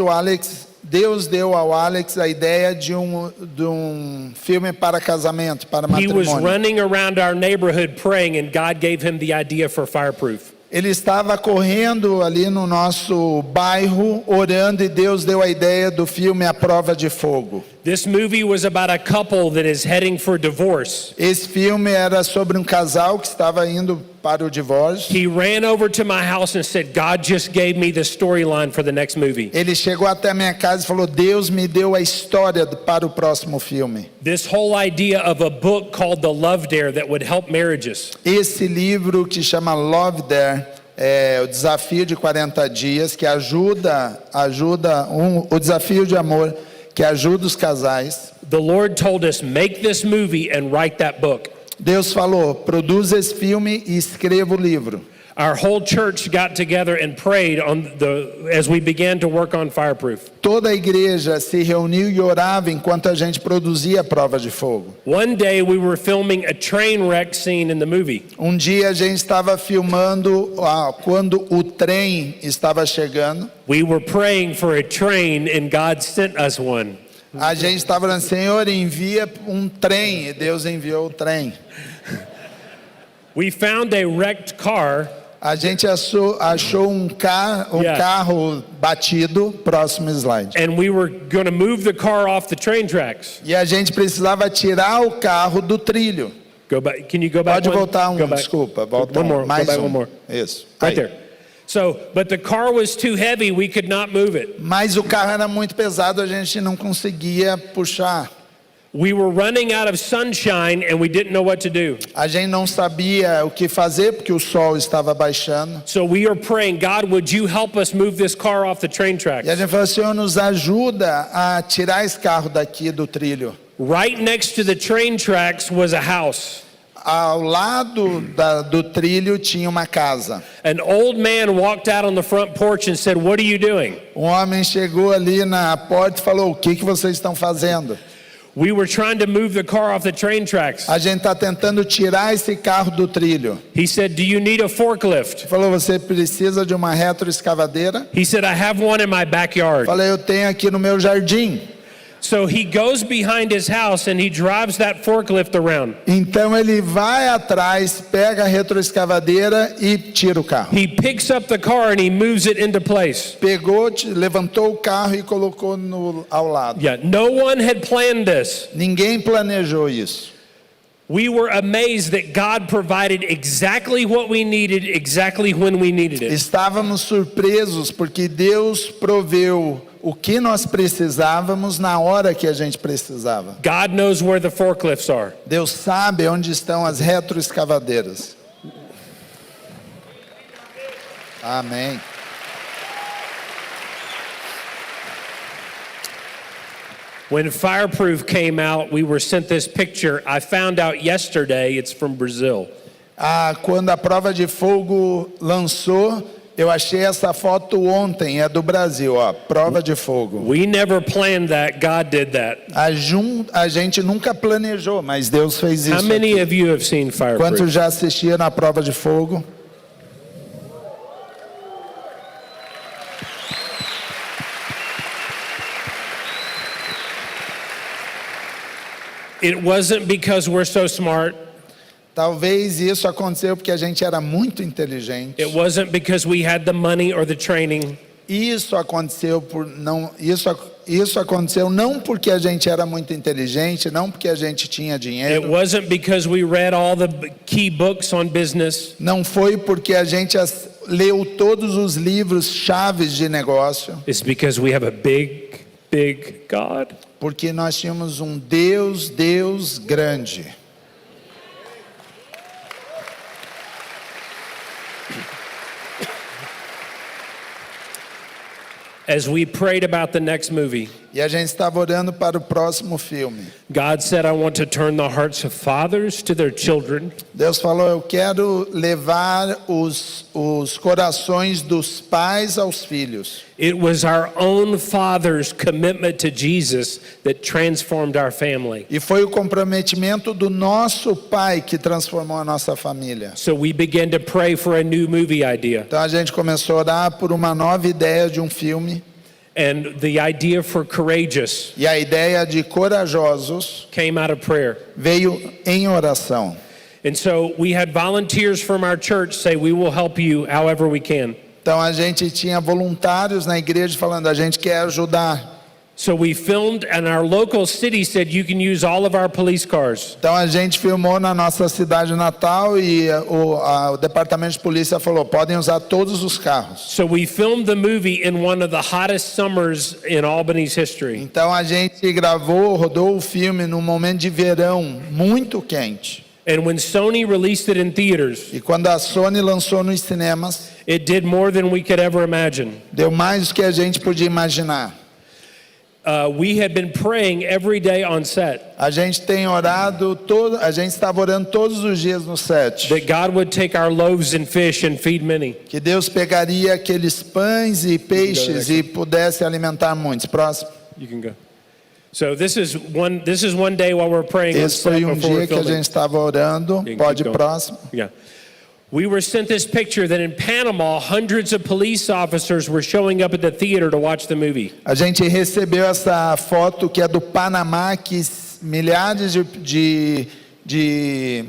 Deus deu ao Alex a ideia de um filme para casamento, para He was matrimônio. running around our neighborhood praying, and God gave him the idea for Fireproof. Ele estava correndo ali no nosso bairro, orando, e Deus deu a ideia do filme A Prova de Fogo. This movie was about a couple that is heading for divorce. Esse filme era sobre um casal que estava indo para o divórcio. He ran over to my house and said, God just gave me the storyline for the next movie. Ele chegou até a minha casa e falou: Deus me deu a história para o próximo filme. This whole idea of a book called The Love Dare that would help marriages. Esse livro que chama Love Dare, o desafio de 40 dias, que ajuda o desafio de amor, que ajuda os casais. The Lord told us, make this movie and write that book. Deus falou: produza esse filme e escreva o livro. Our whole church got together and prayed as we began to work on Fireproof. Toda a igreja se reuniu e orava enquanto a gente produzia a Prova de Fogo. One day we were filming a train wreck scene in the movie. Um dia a gente estava filmando quando o trem estava chegando. We were praying for a train and God sent us one. A gente estava falando: Senhor, envia um trem, e Deus enviou o trem. We found a wrecked car. A gente achou um carro batido. Próximo slide. And we were going to move the car off the train tracks. E a gente precisava tirar o carro do trilho. Go back. Can you go back? Pode voltar Go back. desculpa, volta one more. mais go back um. one more. Isso. Right Aí. there. So, but the car was too heavy, we could not move it. Mas o carro era muito pesado, a gente não conseguia puxar. We were running out of sunshine and we didn't know what to do. A gente não sabia o que fazer porque o sol estava baixando. So we are praying, God, would you help us move this car off the train tracks? E a gente falou, Senhor, nos ajuda a tirar esse carro daqui do trilho. Right next to the train tracks was a house. Ao lado do trilho tinha uma casa. An old man walked out on the front porch and said, what are you doing? Homem chegou ali na porta e falou, o que vocês estão fazendo? We were trying to move the car off the train tracks. A gente está tentando tirar esse carro do trilho. He said, do you need a forklift? Falou, você precisa de uma retroescavadeira? He said, I have one in my backyard. Falei, eu tenho aqui no meu jardim. So he goes behind his house and he drives that forklift around. Então ele vai atrás, pega a retroescavadeira e tira o carro. He picks up the car and he moves it into place. Pegou, levantou o carro e colocou ao lado. Yeah, no one had planned this. Ninguém planejou isso. We were amazed that God provided exactly what we needed, exactly when we needed it. Estávamos surpresos porque Deus proveu o que nós precisávamos na hora que a gente precisava. God knows where the forklifts are. Deus sabe onde estão as retroescavadeiras. Amém. When Fireproof came out, we were sent this picture. I found out yesterday it's from Brazil. Quando a Prova de Fogo lançou, eu achei essa foto ontem, é do Brasil, ó, Prova de Fogo. We never planned that, God did that. A gente nunca planejou, mas Deus fez isso. How many aqui. of you have seen Fireproof? Quantos já assistiram a Prova de Fogo? It wasn't because we're so smart. Talvez isso aconteceu porque a gente era muito inteligente. It wasn't because we had the money or the training. Isso aconteceu não porque a gente era muito inteligente, não porque a gente tinha It dinheiro. wasn't because we read all the key books on business. Não foi porque a gente leu todos os livros chaves de negócio. It's because we have a big, big God. Porque nós tínhamos um Deus grande. As we prayed about the next movie, E a gente estava orando para o próximo filme. God said, I want to turn the hearts of fathers to their children Deus falou, eu quero levar os corações dos pais aos filhos. It was our own father's commitment to Jesus that transformed our family. E foi o comprometimento do nosso pai que transformou a nossa família. So we began to pray for a new movie idea. Então a gente começou a orar por uma nova ideia de um filme. And the idea for Courageous E a ideia de Corajosos came out of prayer. veio em oração. And so we had volunteers from our church say, we will help you however we can. Então a gente tinha voluntários na igreja falando, a gente quer ajudar. So we filmed, and our local city said, you can use all of our police cars. Então a gente filmou na nossa cidade natal e o departamento de polícia falou, podem usar todos os carros. So we filmed the movie in one of the hottest summers in Albany's history. Então a gente rodou o filme num momento de verão muito quente. And when Sony released it in theaters, E quando a Sony lançou nos cinemas, it did more than we could ever imagine. deu mais do que a gente podia imaginar. We had been praying every day on set A gente tem orado, a gente estava orando todos os dias no set. that God would take our loaves and fish and feed many. Que Deus pegaria aqueles pães e peixes e pudesse alimentar muitos. Próximo. You can go. So this is one day while we're praying on Esse set foi before we're dia que a filming. gente estava orando. You can Pode keep ir going. próximo. Yeah. We were sent this picture that in Panama, hundreds of police officers were showing up at the theater to watch the movie. A gente recebeu essa foto que é do Panamá, que milhares de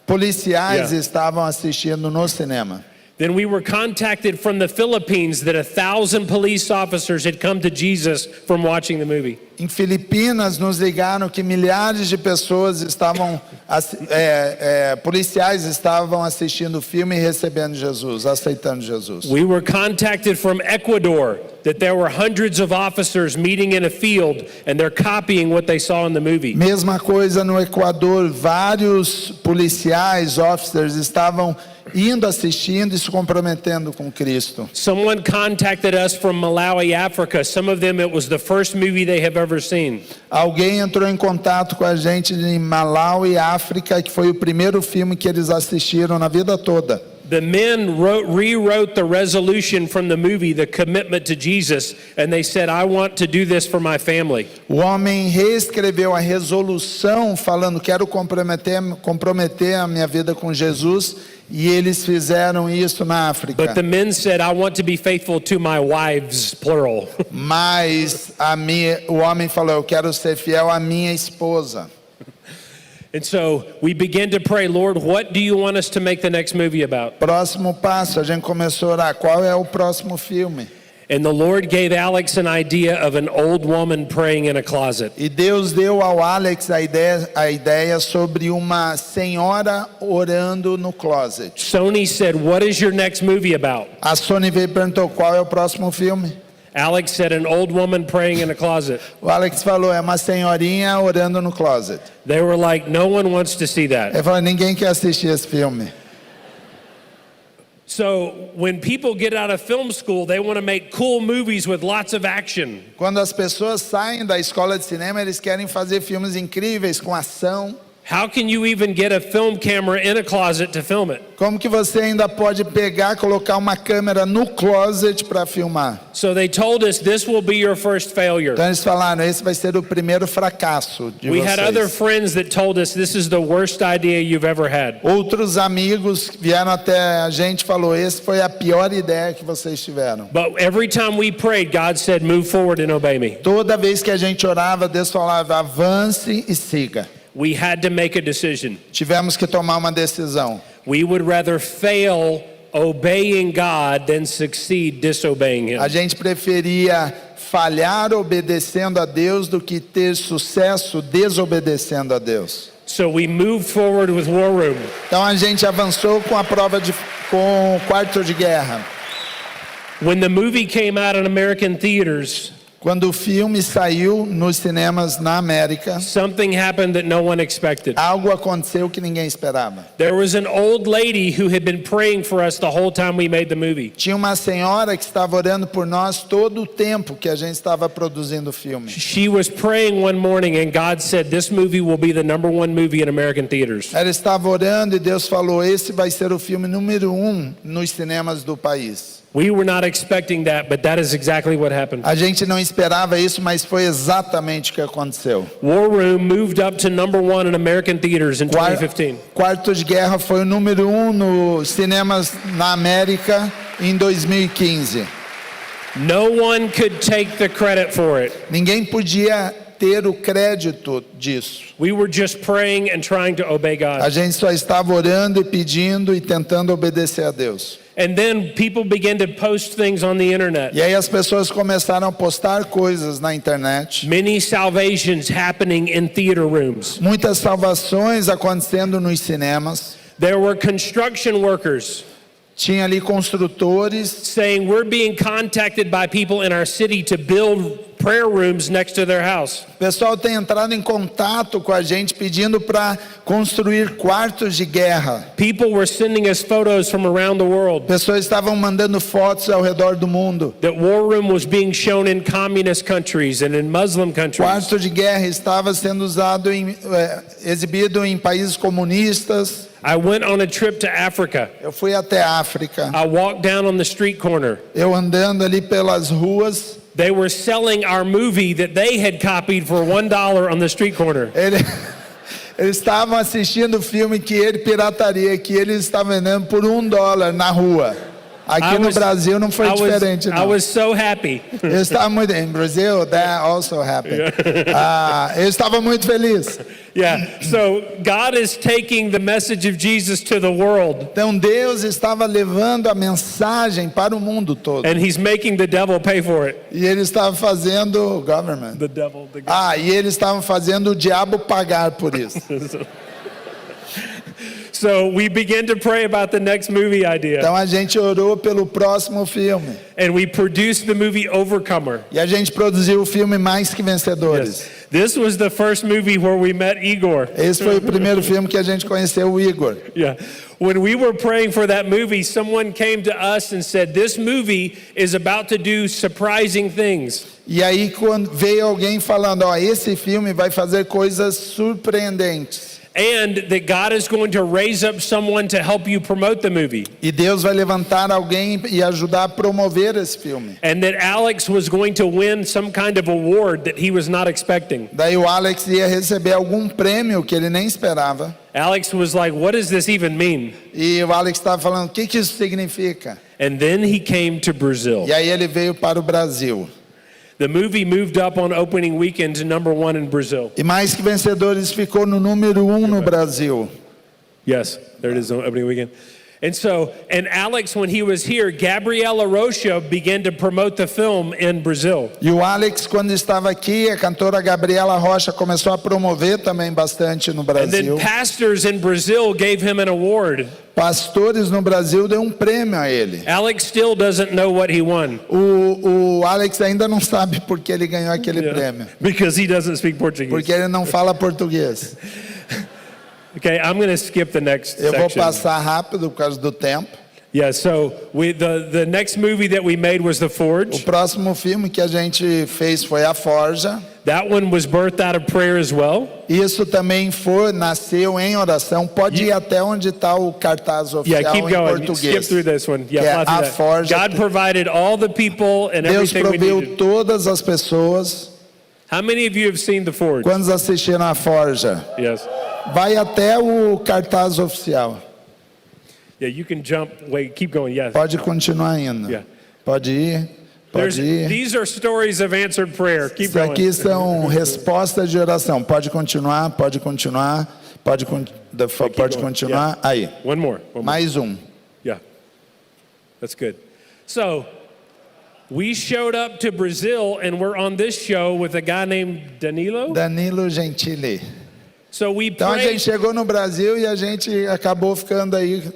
policiais Yeah. estavam assistindo no cinema. Then we were contacted from the Philippines that 1,000 police officers had come to Jesus from watching the movie. Em Filipinas nos ligaram que milhares de pessoas estavam, policiais estavam assistindo o filme e recebendo Jesus, aceitando Jesus. We were contacted from Ecuador that there were hundreds of officers meeting in a field and they're copying what they saw in the movie. Mesma coisa no Equador, vários policiais, officers, estavam indo assistindo e se comprometendo com Cristo. Someone contacted us from Malawi, Africa. Some of them, it was the first movie they have ever seen. Alguém entrou em contato com a gente de Malawi, África, que foi o primeiro filme que eles assistiram na vida toda. The men rewrote the resolution from the movie, the commitment to Jesus, and they said, I want to do this for my family. O homem reescreveu a resolução falando, quero comprometer a minha vida com Jesus, e eles fizeram isso na África. But the men said, I want to be faithful to my wives, plural. Mas o homem falou, eu quero ser fiel à minha esposa. And so we began to pray, Lord, what do you want us to make the next movie about? Próximo passo, a gente começou a orar, qual é o próximo filme? And the Lord gave Alex an idea of an old woman praying in a closet. E Deus deu ao Alex a ideia sobre uma senhora orando no closet. Sony said, what is your next movie about? A Sony veio e perguntou, qual é o próximo filme? Alex said, an old woman praying in a closet. O Alex falou, é uma senhorinha orando no closet. They were like, no one wants to see that. Ele falou, ninguém quer assistir esse filme. So when people get out of film school, they want to make cool movies with lots of action. Quando as pessoas saem da escola de cinema, eles querem fazer filmes incríveis com ação. How can you even get a film camera in a closet to film it? Como que você ainda pode pegar, colocar uma câmera no closet para filmar? So they told us this will be your first failure. Então eles falaram, esse vai ser o primeiro fracasso de We had other vocês. friends that told us this is the worst idea you've ever had. Outros amigos vieram até a gente e falou, esse foi a pior ideia que vocês tiveram. But every time we prayed, God said, move forward and obey me. Toda vez que a gente orava, Deus falava, avance e siga. We had to make a decision. Tivemos que tomar uma decisão. We would rather fail obeying God than succeed disobeying Him. A gente preferia falhar obedecendo a Deus do que ter sucesso desobedecendo a Deus. So we moved forward with War Room. Então a gente avançou com com o Quarto de Guerra. When the movie came out in American theaters, Quando o filme saiu nos cinemas na América, something happened that no one expected. algo aconteceu que ninguém esperava. There was an old lady who had been praying for us the whole time we made the movie. Tinha uma senhora que estava orando por nós todo o tempo que a gente estava produzindo o filme. She was praying one morning and God said this movie will be the #1 movie in American theaters. Ela estava orando e Deus falou, esse vai ser o filme número 1 nos cinemas do país. We were not expecting that, but that is exactly what happened. A gente não esperava isso, mas foi exatamente o que aconteceu. War Room moved up to #1 in American theaters in 2015. Quarto de Guerra foi o número 1 nos cinemas na América em 2015. No one could take the credit for it. Ninguém podia ter o crédito disso. We were just praying and trying to obey A God. gente só estava orando e pedindo e tentando obedecer a Deus. And then people began to post things on the internet. E aí as pessoas começaram a postar coisas na internet. Many salvations happening in theater rooms. Muitas salvações acontecendo nos cinemas. There were construction workers Tinha ali construtores saying we're being contacted by people in our city to build prayer rooms next to their house. O pessoal tem entrado em contato com a gente pedindo para construir quartos de guerra. People were sending us photos from around the world Pessoas estavam mandando fotos ao redor do mundo. that war room was being shown in communist countries and in Muslim countries. Quarto de guerra estava sendo exibido em países comunistas. I went on a trip to Africa. Eu fui até a África. I walked down on the street corner. Eu andando ali pelas ruas. They were selling our movie that they had copied for $1 on the street corner. Eles estavam assistindo o filme que ele pirataria, que eles estavam vendendo por $1 na rua. Aqui no Brasil não foi diferente, I não. was so happy. Eu estava muito em Brasil, that also happened. Eu estava muito feliz. Yeah. So God is taking the message of Jesus to the world, Então Deus estava levando a mensagem para o mundo todo. and He's making the devil pay for it. E ele estava fazendo government. The devil. The God. E eles estavam fazendo o diabo pagar por isso. So we began to pray about the next movie idea. Então a gente orou pelo próximo filme. And we produced the movie Overcomer. E a gente produziu o filme Mais Que Vencedores. This was the first movie where we met Igor. Esse foi o primeiro filme que a gente conheceu o Igor. Yeah. When we were praying for that movie, someone came to us and said, this movie is about to do surprising things. E aí quando veio alguém falando, ó, esse filme vai fazer coisas surpreendentes. And that God is going to raise up someone to help you promote the movie. E Deus vai levantar alguém e ajudar a promover esse filme. And that Alex was going to win some kind of award that he was not expecting. Daí o Alex ia receber algum prêmio que ele nem esperava. Alex was like, what does this even mean? E o Alex estava falando, o que isso significa? And then he came to Brazil. E aí ele veio para o Brasil. The movie moved up on opening weekend to #1 in Brazil. E Mais Que Vencedores ficou no número 1 no Brasil. Yes, there it is on opening weekend. And Alex, when he was here, Gabriela Rocha began to promote the film in Brazil. E o Alex, quando estava aqui, a cantora Gabriela Rocha começou a promover também bastante no And then Brasil. pastors in Brazil gave him an award. Pastores no Brasil deu um prêmio a ele. Alex still doesn't know what he won. O Alex ainda não sabe por que ele ganhou aquele prêmio. Because he doesn't speak Portuguese. Porque ele não fala português. Okay, I'm going to skip the next Eu vou section. passar rápido por causa do tempo. Yeah, so the next movie that we made was The O Forge. próximo filme que a gente fez foi A Forja. That one was birthed out of prayer as well. Isso também nasceu em oração. Pode ir até onde está o cartaz oficial Yeah, keep em going. português. Skip through this one. Que é Yeah, fly A through that. Forja. God provided all the people and Deus everything we proveu needed. todas as pessoas. How many of you have seen The Forge? Quantos assistiram A Forja? Yes. Vai até o cartaz oficial. Yeah, you can jump. Wait, keep going. Yes. Pode continuar indo. Yeah. Pode ir. Pode ir. These are stories of answered prayer. Keep Isso going. aqui são respostas de oração. Pode continuar, pode continuar, pode going. continuar. Aí, One more. mais um. Yeah. That's good. So, we showed up to Brazil and we're on this show with a guy named Danilo. Danilo Gentili. So we Então a gente prayed. chegou no Brasil e a gente acabou ficando aí de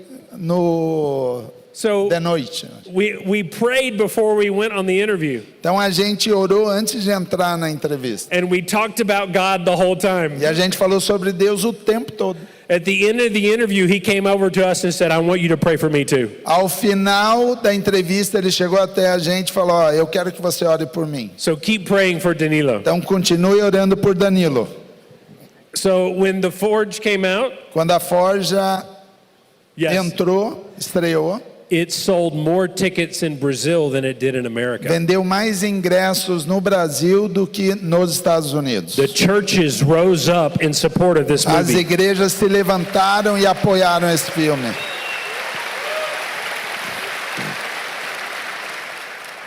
noite. We prayed before we went on the interview. Então a gente orou antes de entrar na entrevista. And we talked about God the whole time. E a gente falou sobre Deus o tempo todo. At the end of the interview, he came over to us and said, I want you to pray for me too. Ao final da entrevista, ele chegou até a gente e falou, ó, eu quero que você ore por mim. So keep praying for Danilo. Então continue orando por Danilo. So when The Forge came out, Quando a Forja yes, entrou, estreou, it sold more tickets in Brazil than it did in America. vendeu mais ingressos no Brasil do que nos Estados Unidos. The churches rose up in support of this As movie. igrejas se levantaram e apoiaram esse filme.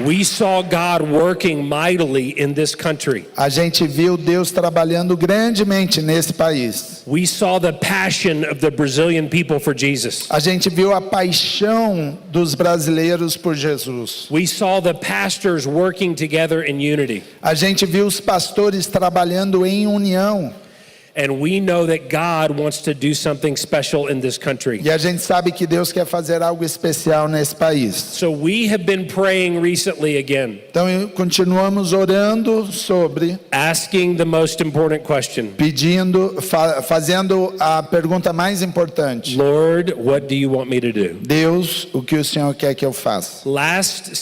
We saw God working mightily in this country. A gente viu Deus trabalhando grandemente nesse país. We saw the passion of the Brazilian people for Jesus. A gente viu a paixão dos brasileiros por Jesus. We saw the pastors working together in unity. A gente viu os pastores trabalhando em união. And we know that God wants to do something special in this country. E a gente sabe que Deus quer fazer algo especial nesse país. So we have been praying recently again, Então continuamos orando sobre, asking the most important question. fazendo a pergunta mais importante. Lord, what do you want me to do? Deus, o que o Senhor quer que eu faça? Last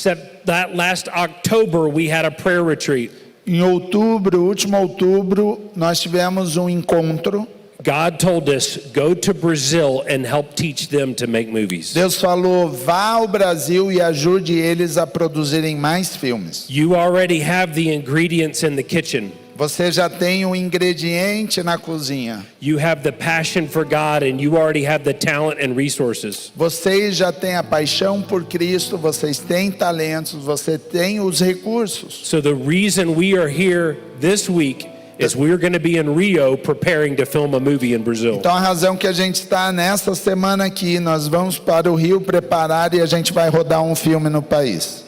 October, we had a prayer retreat. Em outubro, último outubro, nós tivemos um encontro. God told us, go to Brazil and help teach them to make movies. Deus falou, vá ao Brasil e ajude eles a produzirem mais filmes. You already have the ingredients in the kitchen. Você já tem o ingrediente na cozinha. You have the passion for God and you already have the talent and resources. Vocês já têm a paixão por Cristo, vocês têm talentos, você tem os recursos. So the reason we are here this week is we're going to be in Rio preparing to film a movie in Brazil. Então a razão que a gente está nessa semana aqui, nós vamos para o Rio preparar e a gente vai rodar um filme no país.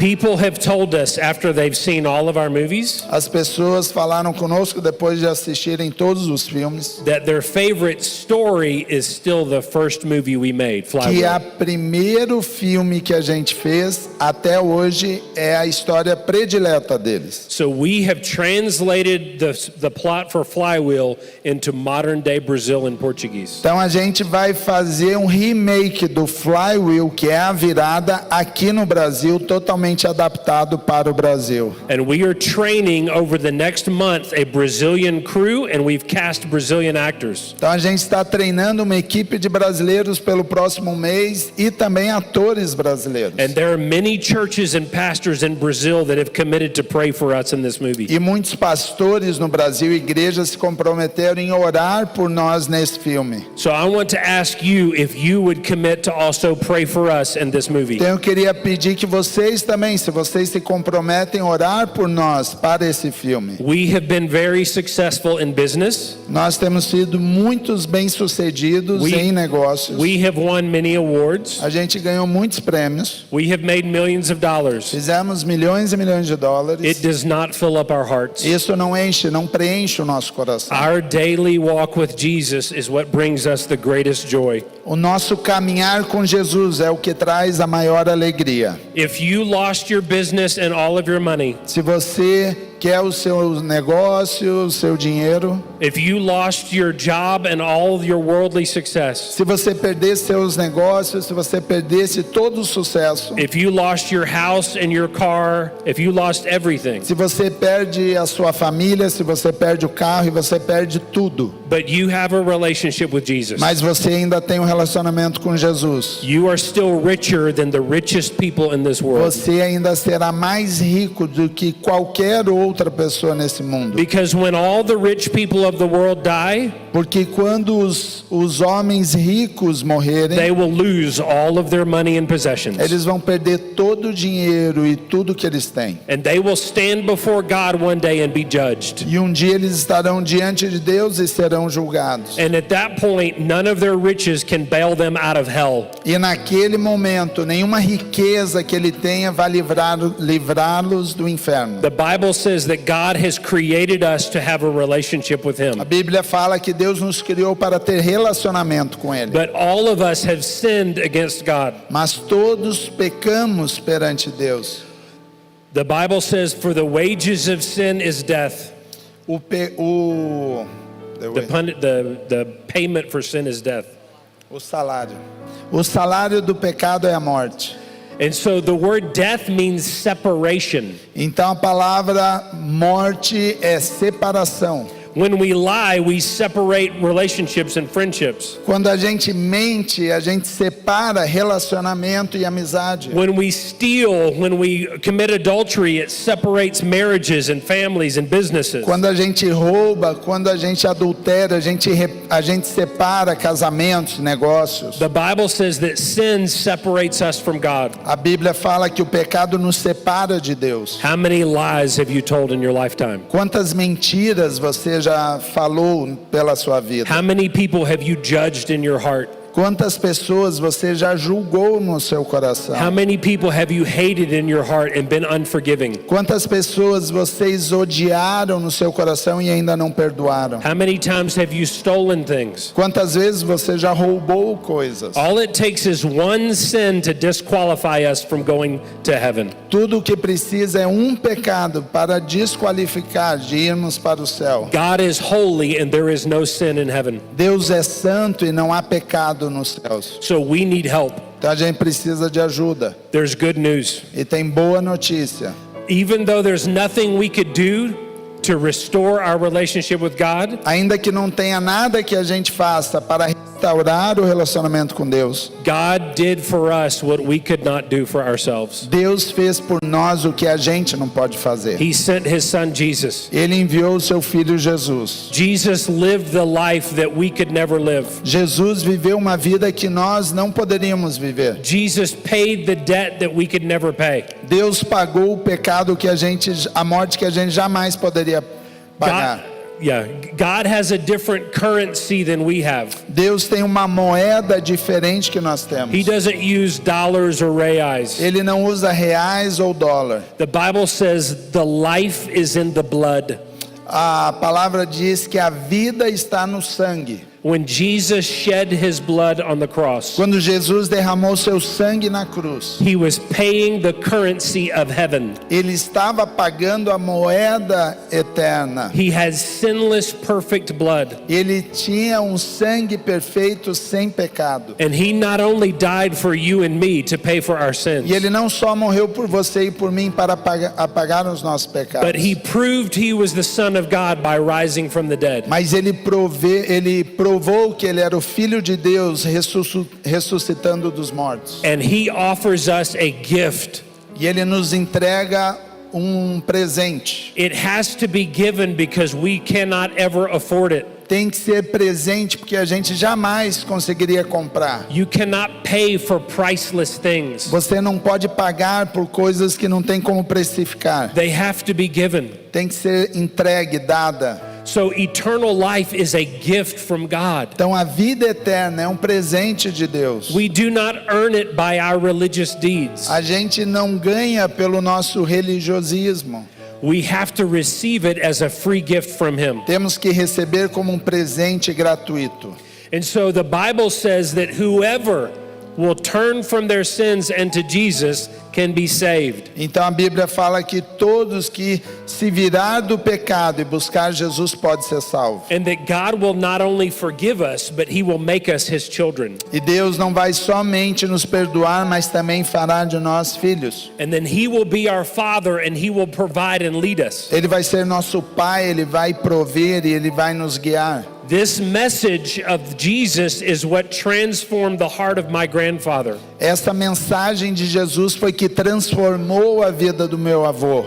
People have told us after they've seen all of our movies As pessoas falaram conosco depois de assistirem todos os filmes that their favorite story is still the first movie we made, que Flywheel. o primeiro filme que a gente fez até hoje é a história predileta deles. So we have translated the plot for Flywheel into modern day Brazil in Portuguese. Então a gente vai fazer um remake do Flywheel, que é a virada, aqui no Brasil, totalmente adaptado para o Brasil. And we are training over the next month a Brazilian crew, and we've cast Brazilian actors. Então a gente está treinando uma equipe de brasileiros pelo próximo mês e também atores brasileiros. And there are many churches and pastors in Brazil that have committed to pray for us in this movie. E muitos pastores no Brasil e igrejas se comprometeram em orar por nós nesse filme. So I want to ask you if you would commit to also pray for us in this movie. Então eu queria pedir que vocês também, se vocês se comprometem a orar por nós para esse filme. We have been very successful in business. Nós temos sido muitos bem-sucedidos em negócios. We have won many awards. A gente ganhou muitos prêmios. We have made millions of dollars. Fizemos milhões e milhões de dólares. It does not fill up our hearts. Isso não enche, não preenche o nosso coração. Our daily walk with Jesus is what brings us the greatest joy. O nosso caminhar com Jesus é o que traz a maior alegria. If you lost your business and all of your money, Se você quer o seu negócio, o seu dinheiro, if you lost your job and all of your worldly success, se você perdesse seus negócios, se você perdesse todo o sucesso, if you lost your house and your car, if you lost everything, se você perde a sua família, se você perde o carro e você perde tudo, but you have a relationship with Jesus, mas você ainda tem um relacionamento com Jesus, you are still richer than the richest people in this world. você ainda será mais rico do que qualquer outra pessoa nesse mundo. Because when all the rich people of the world die, Porque quando os homens ricos morrerem, they will lose all of their money and possessions. eles vão perder todo o dinheiro e tudo que eles têm. And they will stand before God one day and be judged. E um dia eles estarão diante de Deus e serão julgados. And at that point, none of their riches can bail them out of hell. E naquele momento, nenhuma riqueza que ele tenha vai livrá-los do inferno. The Bible says that God has created us to have a relationship with Him. A Bíblia fala que Deus nos criou para ter relacionamento com Ele. But all of us have sinned against God. Mas todos pecamos perante Deus. The Bible says, for the wages of sin is death. O The payment for sin is death. salário. O salário do pecado é a morte. And so the word death means separation. Então a palavra morte é separação. When we lie, we separate relationships and friendships. Quando a gente mente, a gente separa relacionamento e amizade. When we steal, when we commit adultery, it separates marriages and families and businesses. Quando a gente rouba, quando a gente adultera, a gente separa casamentos, negócios. The Bible says that sin separates us from God. A Bíblia fala que o pecado nos separa de Deus. How many lies have you told in your lifetime? Quantas mentiras você já falou pela sua vida? How many people have you judged in your heart? Quantas pessoas você já julgou no seu coração? How many people have you hated in your heart and been unforgiving? Quantas pessoas vocês odiaram no seu coração e ainda não perdoaram? How many times have you stolen things? Quantas vezes você já roubou coisas? All it takes is one sin to disqualify us from going to heaven. Tudo o que precisa é um pecado para desqualificar de irmos para o céu. God is holy and there is no sin in heaven. Deus é santo e não há pecado nos céus. So we need help. Então a gente precisa de ajuda. There's good news. E tem boa notícia. Even though there's nothing we could do to restore our relationship with God, Ainda que não tenha nada que a gente faça para restaurar o relacionamento com Deus, God did for us what we could not do for ourselves. Deus fez por nós o que a gente não pode fazer. He sent His Son Jesus. Ele enviou o seu filho Jesus. Jesus lived the life that we could never live. Jesus viveu uma vida que nós não poderíamos viver. Jesus paid the debt that we could never pay. Deus pagou o pecado a morte que a gente jamais poderia pagar. God has a different currency than we have. Deus tem uma moeda diferente que nós temos. He doesn't use dollars or reais. Ele não usa reais ou dólar. The Bible says the life is in the blood. A palavra diz que a vida está no sangue. When Jesus shed his blood on the cross, Quando Jesus derramou seu sangue na cruz, he was paying the currency of heaven. ele estava pagando a moeda eterna. He has sinless, perfect blood. Ele tinha um sangue perfeito sem pecado. And he not only died for you and me to pay for our sins, E ele não só morreu por você e por mim para apagar os nossos pecados, but he proved he was the Son of God by rising from the dead. mas ele provou que ele era o Filho de Deus ressuscitando dos mortos. And he offers us a gift. E ele nos entrega um presente. It has to be given because we cannot ever afford it. Tem que ser presente porque a gente jamais conseguiria comprar. You cannot pay for priceless things. Você não pode pagar por coisas que não tem como precificar. They have to be given. Tem que ser entregue, dada. So eternal life is a gift from God. Então a vida eterna é um presente de Deus. We do not earn it by our religious deeds. A gente não ganha pelo nosso religiosismo. We have to receive it as a free gift from him. Temos que receber como um presente gratuito. And so the Bible says that whoever will turn from their sins and to Jesus can be saved. Então a Bíblia fala que todos que se virar do pecado e buscar Jesus pode ser salvo. And that God will not only forgive us, but he will make us his children. E Deus não vai somente nos perdoar, mas também fará de nós filhos. And then he will be our father and he will provide and lead us. Ele vai ser nosso pai, ele vai prover e ele vai nos guiar. This message of Jesus is what transformed the heart of my grandfather. Esta mensagem de Jesus foi que transformou a vida do meu avô.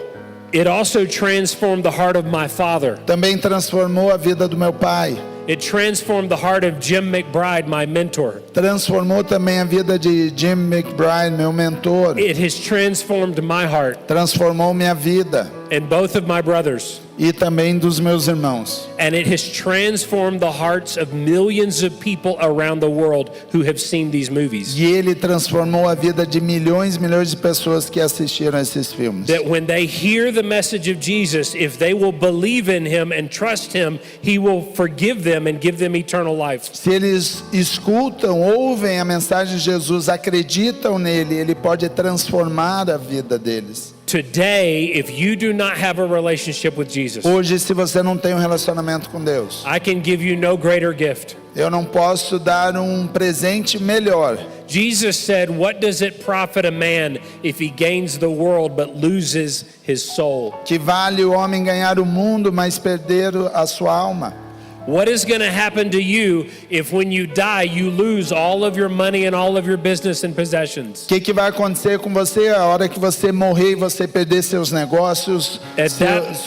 It also transformed the heart of my father. Também transformou a vida do meu pai. It transformed the heart of Jim McBride, my mentor. Transformou também a vida de Jim McBride, meu mentor. It has transformed my heart Transformou minha vida and both of my brothers. e também dos meus irmãos. And it has transformed the hearts of millions of people around the world who have seen these movies. E ele transformou a vida de milhões e milhões de pessoas que assistiram esses filmes. That when they hear the message of Jesus, if they will believe in him and trust him, he will forgive them and give them eternal life. Se eles escutam, ouvem a mensagem de Jesus, acreditam nele, ele pode transformar a vida deles. Today, if you do not have a relationship with Jesus, Hoje, se você não tem um relacionamento com Deus, I can give you no greater gift. eu não posso dar um presente melhor. Jesus said, "What does it profit a man if he gains the world but loses his soul?" Que vale o homem ganhar o mundo, mas perder a sua alma. What is going to happen to you if when you die you lose all of your money and all of your business and possessions? O que vai acontecer com você a hora que você morrer e você perder seus negócios,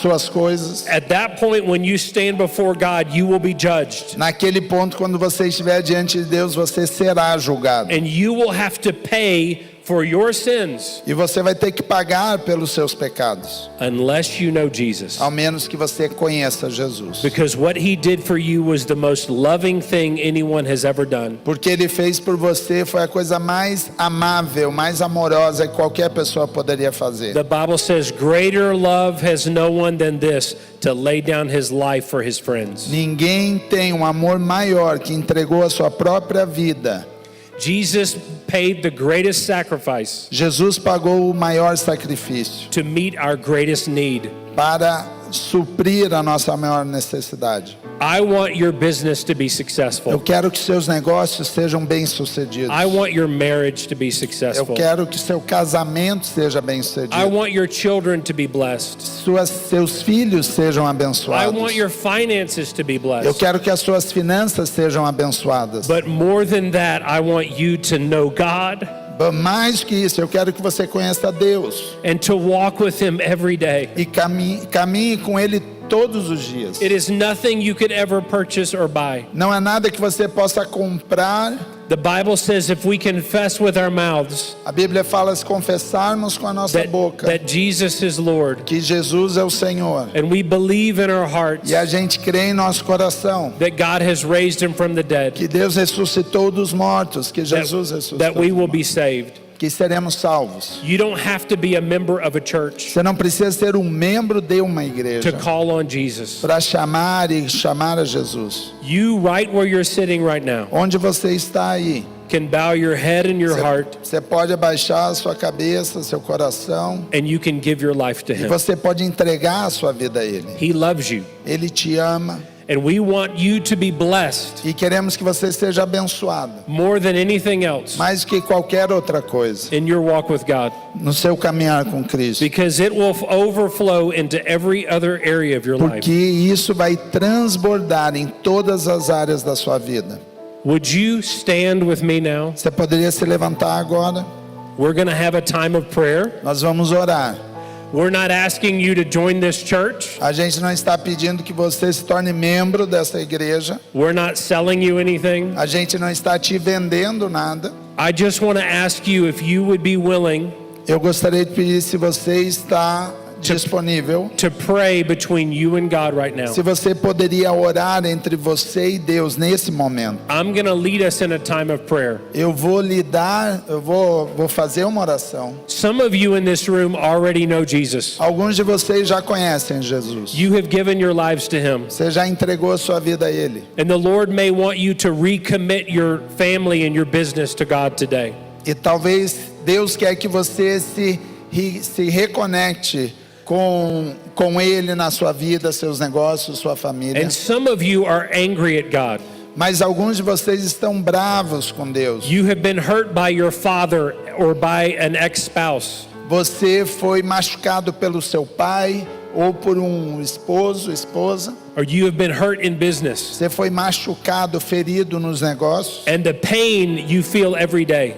suas coisas? At that point, when you stand before God, you will be judged. Naquele ponto, quando você estiver diante de Deus, você será julgado. And you will have to pay for your sins E você vai ter que pagar pelos seus pecados, unless you know Jesus. ao menos que você conheça Jesus. Because what he did for you was the most loving thing anyone has ever done. Porque ele fez por você foi a coisa mais amável, mais amorosa que qualquer pessoa poderia fazer. The Bible says, "Greater love has no one than this, to lay down his life for his friends." Ninguém tem um amor maior que entregou a sua própria vida. Jesus paid the greatest sacrifice Jesus pagou o maior sacrifício to meet our greatest need. para suprir a nossa maior necessidade. I want your business to be Eu successful. quero que seus negócios sejam bem-sucedidos. I want your marriage to be Eu successful. quero que seu casamento seja I bem-sucedido. want your children to be blessed. Seus filhos sejam I abençoados. want your finances to be Eu blessed. quero que as suas finanças sejam abençoadas. But more than that, I want you to know God Mais que isso, eu quero que você conheça Deus and to walk with him every day. e caminhe com Ele todos os dias. It is nothing you could ever purchase or buy. Não é nada que você possa comprar The Bible says if we confess with our mouths A Bíblia fala se confessarmos com a nossa boca that Jesus is Lord, que Jesus é o Senhor and we believe in our hearts e a gente crê em nosso coração that God has raised him from the dead, que Deus ressuscitou dos mortos, que Jesus ressuscitou, that we dos will be mortos, saved. que seremos salvos. You don't have to be a member of a church Você não precisa ser um membro de uma to igreja call on Jesus. para chamar a Jesus. You, right where you're sitting right now, Onde você está aí, can bow your head and your heart, você pode abaixar a sua cabeça, seu coração, and you can give your life to e him. você pode entregar a sua vida a Ele. He loves you, Ele te ama and we want you to be blessed e queremos que você seja abençoado, more than anything else mais do que qualquer outra coisa, in your walk with God, no seu caminhar com Cristo. because it will overflow into every other area of your life. Porque isso vai transbordar em todas as áreas da sua vida. Would you stand with me now? Você poderia se levantar agora? We're going to have a time of prayer. Nós vamos orar. We're not asking you to join this church. A gente não está pedindo que você se torne membro dessa igreja. We're not selling you anything. A gente não está te vendendo nada. I just want to ask you if you would be willing Eu gostaria de pedir se você está disponível, to pray between you and God right now. se você poderia orar entre você e Deus nesse momento. I'm going to lead us in a time of prayer. Eu vou fazer uma oração. Some of you in this room already know Jesus. Alguns de vocês já conhecem Jesus. You have given your lives to him. Você já entregou a sua vida a Ele. And the Lord may want you to recommit your family and your business to God today. E talvez Deus quer que você se reconecte com Ele na sua vida, seus negócios, sua família. And some of you are angry at God. Mas alguns de vocês estão bravos com Deus. You have been hurt by your father or by an ex-spouse. Você foi machucado pelo seu pai ou por um esposo, esposa. Or you have been hurt in business. Você foi machucado, ferido nos negócios. And the pain you feel every day.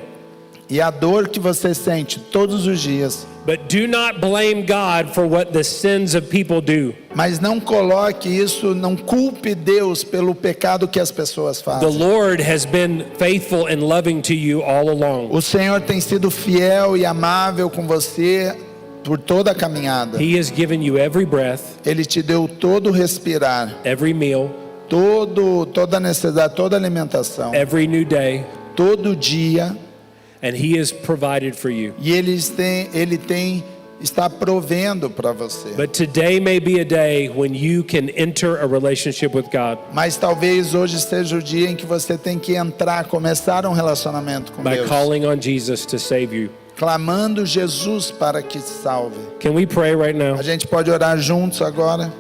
E a dor que você sente todos os dias. But do not blame God for what the sins of people do. Mas não coloque isso, não culpe Deus pelo pecado que as pessoas The fazem. Lord has been faithful and loving to you all along. O Senhor tem sido fiel e amável com você por toda a caminhada. He has given you every breath, Ele te deu todo o respirar, every meal, toda a necessidade, toda a alimentação, every new day, todo dia. and He has provided for you. E está provendo para você. But today may be a day when you can enter a relationship with God Mas talvez hoje seja o dia em que você tem que começar um relacionamento com by Deus, calling on Jesus to save you. clamando Jesus para que te salve. Can we pray right now? A gente pode orar juntos agora?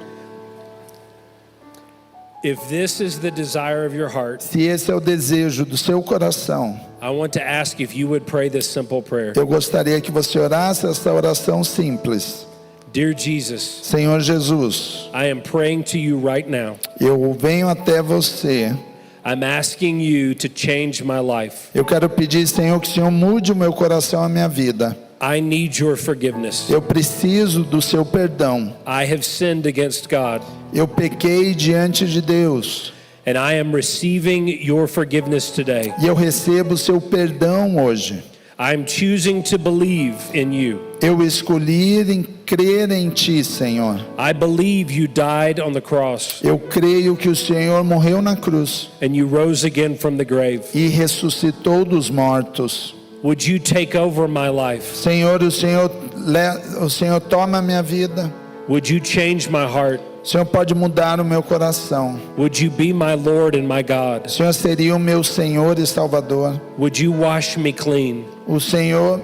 If this is the desire of your heart, Se esse é o desejo do seu coração, I want to ask if you would pray this simple prayer. eu gostaria que você orasse essa oração simples. Dear Jesus, Senhor Jesus, I am praying to you right now. eu venho até você. I'm asking you to change my life. Eu quero pedir, Senhor, que o Senhor mude o meu coração, a minha vida. I need your forgiveness. Eu preciso do seu perdão. I have sinned against God, Eu pequei diante de Deus and I am receiving your forgiveness today. e eu recebo o seu perdão hoje. I'm choosing to believe in you. Eu escolhi crer em Ti, Senhor. I believe you died on the cross Eu creio que o Senhor morreu na cruz and you rose again from the grave. e ressuscitou dos mortos. Would you take over my life? Senhor, o Senhor toma a minha vida. Would you change my heart? O Senhor pode mudar o meu coração. Would you be my Lord and my God? O Senhor seria o meu Senhor e Salvador. Would you wash me clean? O Senhor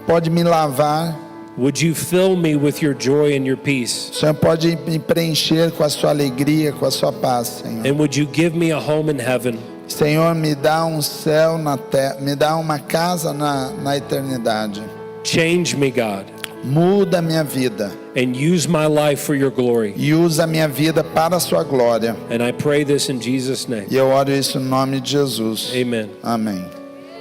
pode me lavar. Would you fill me with your joy and your peace? O Senhor pode me preencher com a sua alegria, com a sua paz, Senhor. And would you give me a home in heaven? Senhor, me dá um céu na terra, me dá uma casa na eternidade. Change me, God, Muda a minha vida and use my life for your glory. e usa a minha vida para a sua glória. And I pray this in Jesus' name. E eu oro isso no nome de Jesus. Amen. Amém.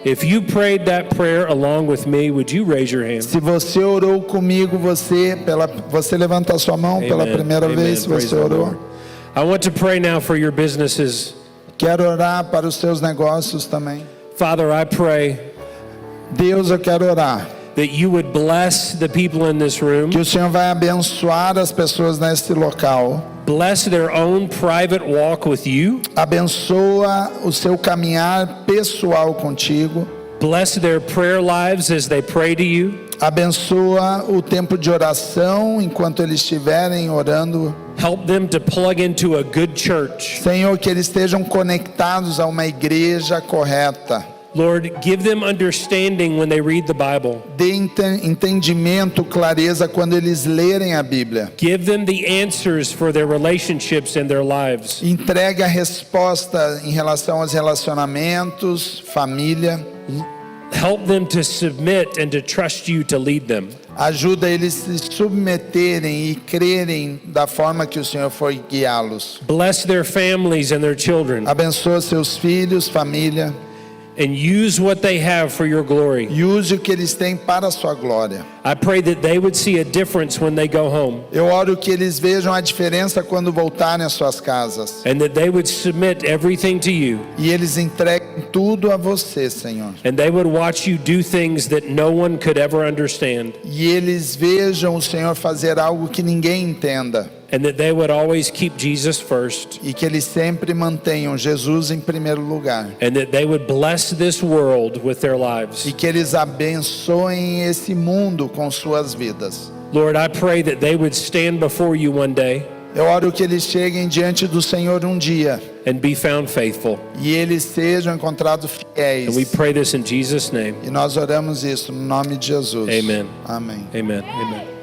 If you prayed that prayer along with me, would you raise your hand? Se você orou comigo, você levanta a sua mão pela Amen. primeira Amen. vez, se Praise você the orou. Lord. I want to pray now for your businesses. Quero orar para os seus negócios também. Father, I pray Deus, eu quero orar that you would bless the people in this room, que o Senhor vai abençoar as pessoas neste local. bless their own private walk with you, Abençoa o seu caminhar pessoal contigo. bless their prayer lives as they pray to you. Abençoa o tempo de oração enquanto eles estiverem orando. Help them to plug into a good church. Senhor, que eles estejam conectados a uma igreja correta. Lord, give them understanding when they read the Bible. Dê entendimento, clareza quando eles lerem a Bíblia. Give them the answers for their relationships and their lives. Entregue a resposta em relação aos relacionamentos, família. Help them to submit and to trust you to lead them. Ajuda eles se submeterem e crerem da forma que o Senhor foi guiá-los. Bless their families and their children, Abençoa seus filhos, família. and use what they have for your glory. E use o que eles têm para a sua glória. I pray that they would see a difference when they go home, Eu oro que eles vejam a diferença quando voltarem às suas casas. and that they would submit everything to you, E eles entreguem tudo a você, Senhor. and they would watch you do things that no one could ever understand, E eles vejam o Senhor fazer algo que ninguém entenda. and that they would always keep Jesus first, E que eles sempre mantenham Jesus em primeiro lugar. and that they would bless this world with their lives. E que eles abençoem esse mundo com suas vidas. Lord, I pray that they would stand before you one day Eu oro que eles cheguem diante do Senhor um dia. and be found faithful. E eles sejam encontrados And we fiéis. pray this in Jesus' name. E nós oramos isso no nome de Jesus. Amen. Amém. Amen. Amen.